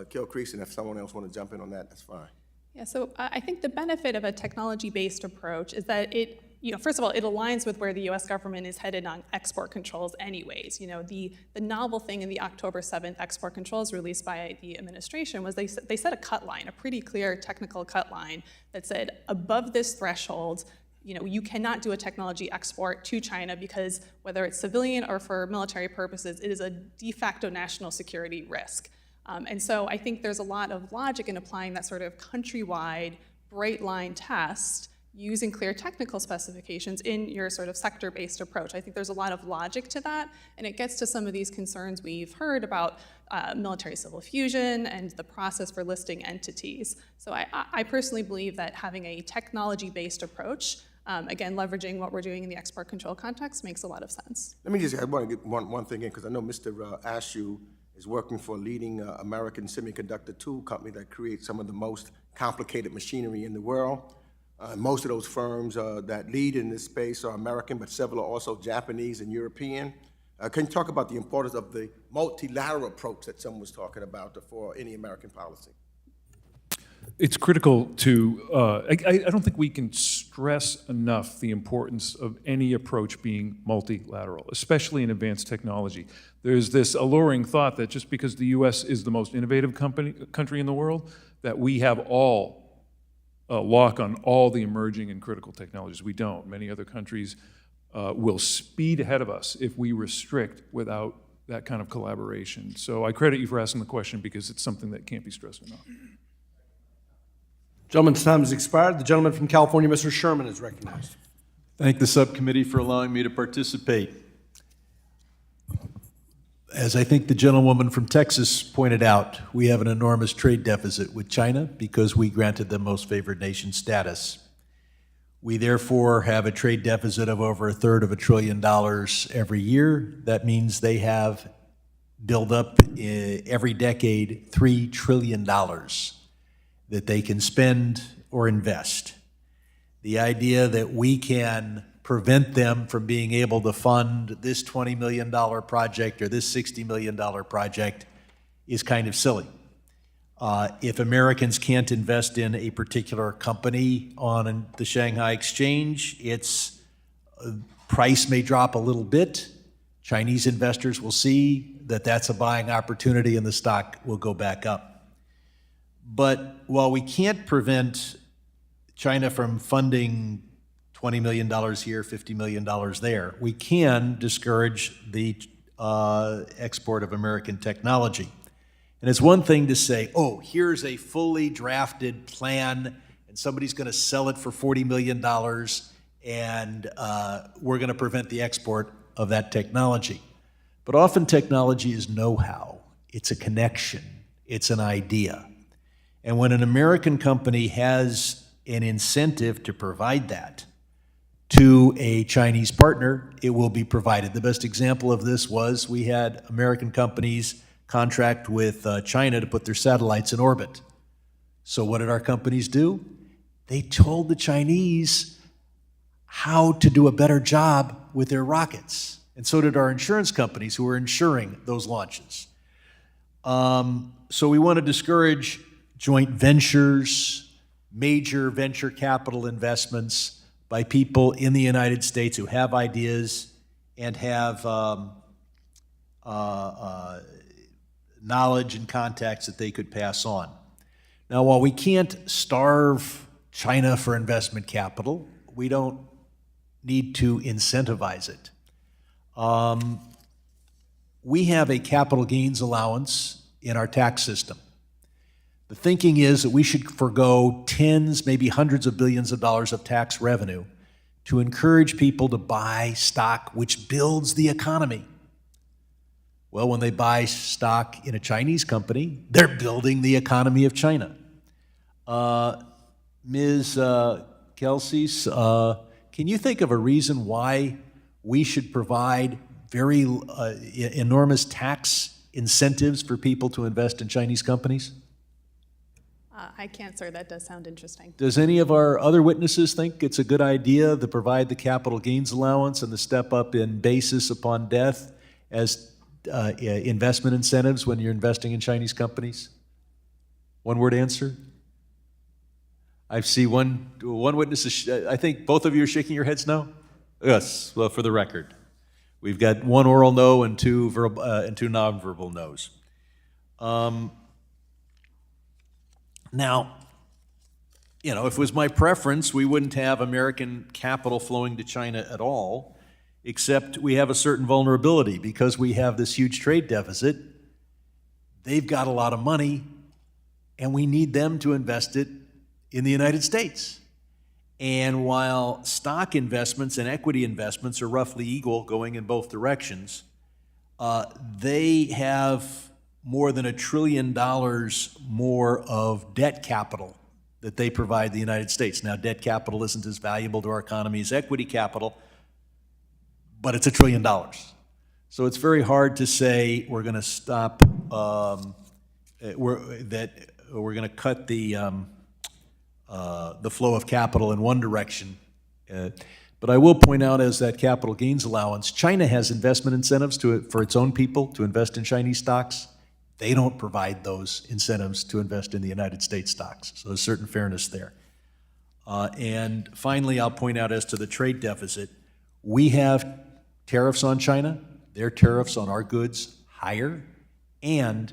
Kilcrease, and if someone else want to jump in on that, that's fine. Yeah, so I think the benefit of a technology-based approach is that it, first of all, it aligns with where the U.S. government is headed on export controls anyways. The novel thing in the October 7th export controls released by the administration was they set a cut line, a pretty clear technical cut line that said above this threshold, you cannot do a technology export to China because whether it's civilian or for military purposes, it is a de facto national security risk. And so I think there's a lot of logic in applying that sort of countrywide bright line test using clear technical specifications in your sort of sector-based approach. I think there's a lot of logic to that, and it gets to some of these concerns we've heard about military-civil fusion and the process for listing entities. So I personally believe that having a technology-based approach, again, leveraging what we're doing in the export control context, makes a lot of sense. Let me just, I want to get one thing in, because I know Mr. Ashew is working for a leading American semiconductor tool company that creates some of the most complicated machinery in the world. Most of those firms that lead in this space are American, but several are also Japanese and European. Can you talk about the importance of the multilateral approach that someone was talking about for any American policy? It's critical to, I don't think we can stress enough the importance of any approach being multilateral, especially in advanced technology. There's this alluring thought that just because the US is the most innovative country in the world, that we have all lock on all the emerging and critical technologies. We don't. Many other countries will speed ahead of us if we restrict without that kind of collaboration. So I credit you for asking the question because it's something that can't be stressed enough. Gentleman's time has expired. The gentleman from California, Mr. Sherman, is recognized. Thank the subcommittee for allowing me to participate. As I think the gentlewoman from Texas pointed out, we have an enormous trade deficit with China because we granted them most favored nation status. We therefore have a trade deficit of over $1/3 trillion every year. That means they have built up every decade $3 trillion that they can spend or invest. The idea that we can prevent them from being able to fund this $20 million project or this $60 million project is kind of silly. If Americans can't invest in a particular company on the Shanghai Exchange, its price may drop a little bit. Chinese investors will see that that's a buying opportunity and the stock will go back up. But while we can't prevent China from funding $20 million here, $50 million there, we can discourage the export of American technology. And it's one thing to say, oh, here's a fully drafted plan, and somebody's going to sell it for $40 million, and we're going to prevent the export of that technology. But often technology is know-how. It's a connection. It's an idea. And when an American company has an incentive to provide that to a Chinese partner, it will be provided. The best example of this was we had American companies contract with China to put their satellites in orbit. So what did our companies do? They told the Chinese how to do a better job with their rockets. And so did our insurance companies who were insuring those launches. So we want to discourage joint ventures, major venture capital investments by people in the United States who have ideas and have knowledge and contacts that they could pass on. Now, while we can't starve China for investment capital, we don't need to incentivize it. We have a capital gains allowance in our tax system. The thinking is that we should forego tens, maybe hundreds of billions of dollars of tax revenue to encourage people to buy stock which builds the economy. Well, when they buy stock in a Chinese company, they're building the economy of China. Ms. Kelsey, can you think of a reason why we should provide very enormous tax incentives for people to invest in Chinese companies? I can't, sir. That does sound interesting. Does any of our other witnesses think it's a good idea to provide the capital gains allowance and the step up in basis upon death as investment incentives when you're investing in Chinese companies? One word answer? I see one witness, I think both of you are shaking your heads no? Yes, well, for the record. We've got one oral no and two nonverbal no's. Now, you know, if it was my preference, we wouldn't have American capital flowing to China at all, except we have a certain vulnerability because we have this huge trade deficit. They've got a lot of money, and we need them to invest it in the United States. And while stock investments and equity investments are roughly equal, going in both directions, they have more than $1 trillion more of debt capital that they provide the United States. Now, debt capital isn't as valuable to our economy as equity capital, but it's $1 trillion. So it's very hard to say we're going to stop, we're going to cut the flow of capital in one direction. But I will point out, as that capital gains allowance, China has investment incentives for its own people to invest in Chinese stocks. They don't provide those incentives to invest in the United States stocks. So there's certain fairness there. And finally, I'll point out as to the trade deficit, we have tariffs on China, their tariffs on our goods higher, and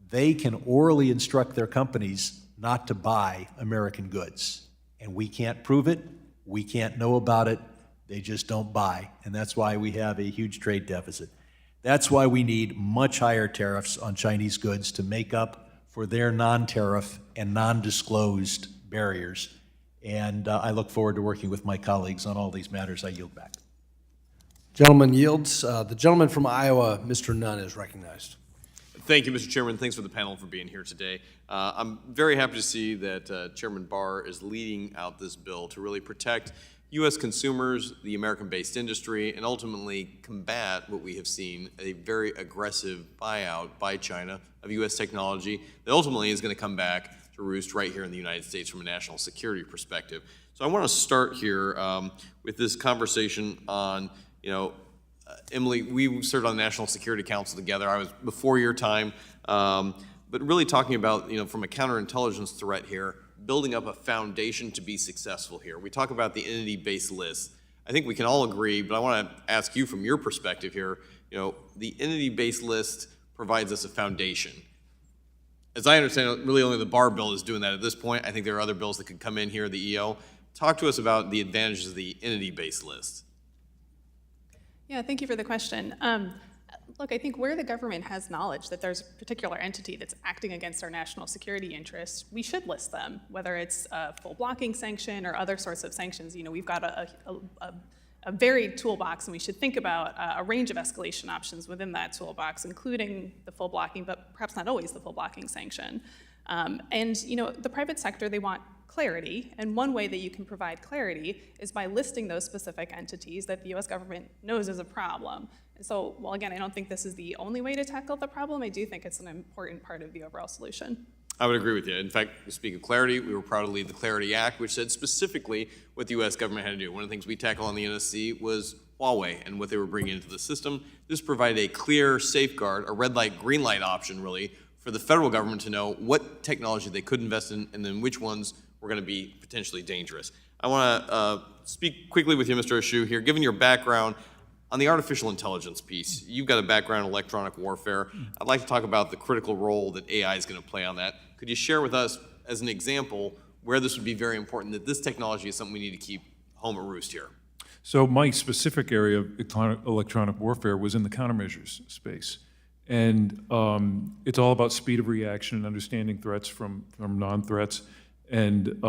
they can orally instruct their companies not to buy American goods. And we can't prove it, we can't know about it, they just don't buy. And that's why we have a huge trade deficit. That's why we need much higher tariffs on Chinese goods to make up for their non-tariff and non-disclosed barriers. And I look forward to working with my colleagues on all these matters. I yield back. Gentleman yields. The gentleman from Iowa, Mr. Nunn, is recognized. Thank you, Mr. Chairman. Thanks for the panel for being here today. I'm very happy to see that Chairman Barr is leading out this bill to really protect U.S. consumers, the American-based industry, and ultimately combat what we have seen, a very aggressive buyout by China of U.S. technology that ultimately is going to come back to roost right here in the United States from a national security perspective. So I want to start here with this conversation on, Emily, we served on the National Security Council together. I was before your time, but really talking about, from a counterintelligence threat here, building up a foundation to be successful here. We talk about the entity-based list. I think we can all agree, but I want to ask you from your perspective here, the entity-based list provides us a foundation. As I understand it, really only the Barr bill is doing that at this point. I think there are other bills that could come in here, the EO. Talk to us about the advantages of the entity-based list. Yeah, thank you for the question. Look, I think where the government has knowledge that there's a particular entity that's acting against our national security interests, we should list them, whether it's a full blocking sanction or other sorts of sanctions. You know, we've got a varied toolbox, and we should think about a range of escalation options within that toolbox, including the full blocking, but perhaps not always the full blocking sanction. And you know, the private sector, they want clarity, and one way that you can provide clarity is by listing those specific entities that the US government knows is a problem. And so, well, again, I don't think this is the only way to tackle the problem. I do think it's an important part of the overall solution. I would agree with you. In fact, speaking of clarity, we were proud to lead the Clarity Act, which said specifically what the U.S. government had to do. One of the things we tackled on the NSC was Huawei and what they were bringing into the system. This provided a clear safeguard, a red light, green light option, really, for the federal government to know what technology they could invest in and then which ones were going to be potentially dangerous. I want to speak quickly with you, Mr. Ashu, here. Given your background on the artificial intelligence piece, you've got a background in electronic warfare. I'd like to talk about the critical role that AI is going to play on that. Could you share with us, as an example, where this would be very important, that this technology is something we need to keep home at roost here? So my specific area of electronic warfare was in the countermeasures space. And it's all about speed of reaction and understanding threats from non-threats. And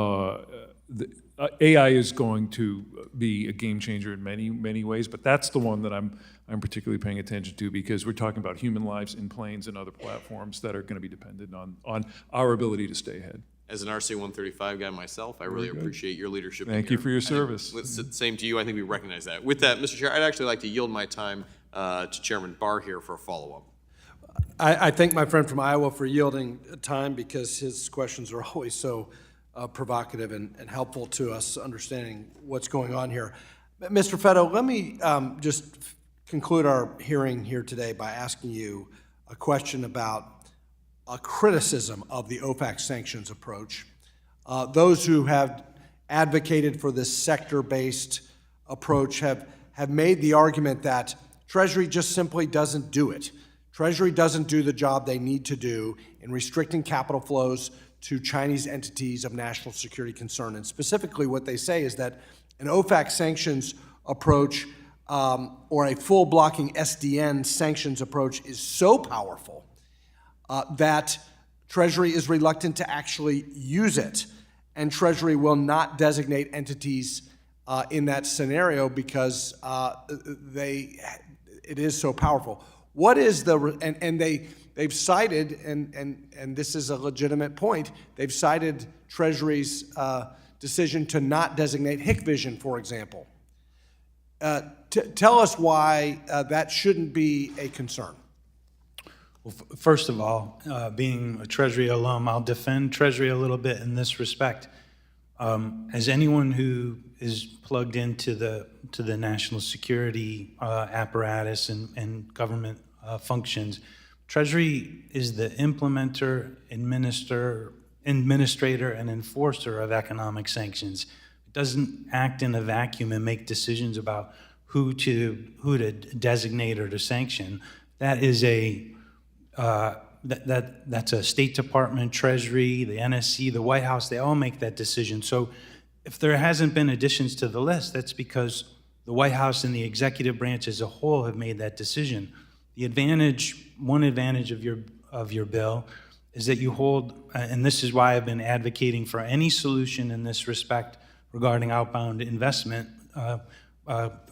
AI is going to be a game changer in many, many ways, but that's the one that I'm particularly paying attention to, because we're talking about human lives in planes and other platforms that are going to be dependent on our ability to stay ahead. As an RC-135 guy myself, I really appreciate your leadership. Thank you for your service. Same to you. I think we recognize that. With that, Mr. Chair, I'd actually like to yield my time to Chairman Barr here for a follow-up. I thank my friend from Iowa for yielding time, because his questions are always so provocative and helpful to us understanding what's going on here. Mr. Fetto, let me just conclude our hearing here today by asking you a question about a criticism of the OFAC sanctions approach. Those who have advocated for this sector-based approach have made the argument that Treasury just simply doesn't do it. Treasury doesn't do the job they need to do in restricting capital flows to Chinese entities of national security concern. And specifically what they say is that an OFAC sanctions approach or a full blocking SDN sanctions approach is so powerful that Treasury is reluctant to actually use it. And Treasury will not designate entities in that scenario because it is so powerful. What is they've cited, and this is a legitimate point, they've cited Treasury's decision to not designate Hikvision, for example. Tell us why that shouldn't be a concern. Well, first of all, being a Treasury alum, I'll defend Treasury a little bit in this respect. As anyone who is plugged into the national security apparatus and government functions, Treasury is the implementer, administrator, and enforcer of economic sanctions. It doesn't act in a vacuum and make decisions about who to designate or to sanction. That is that's a State Department, Treasury, the NSC, the White House. They all make that decision. So if there hasn't been additions to the list, that's because the White House and the executive branch as a whole have made that decision. One advantage of your bill is that you hold, and this is why I've been advocating for any solution in this respect regarding outbound investment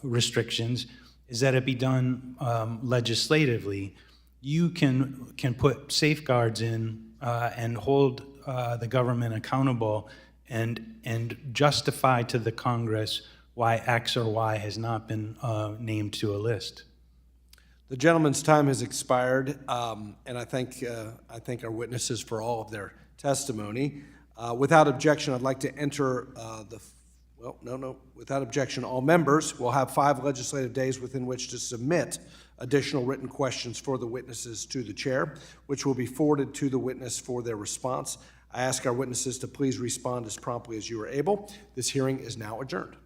restrictions, is that it be done legislatively. You can put safeguards in and hold the government accountable and justify to the Congress why X or Y has not been named to a list. The gentleman's time has expired, and I thank our witnesses for all of their testimony. Without objection, I'd like to enter without objection, all members will have 5 legislative days within which to submit additional written questions for the witnesses to the chair, which will be forwarded to the witness for their response. I ask our witnesses to please respond as promptly as you are able. This hearing is now adjourned.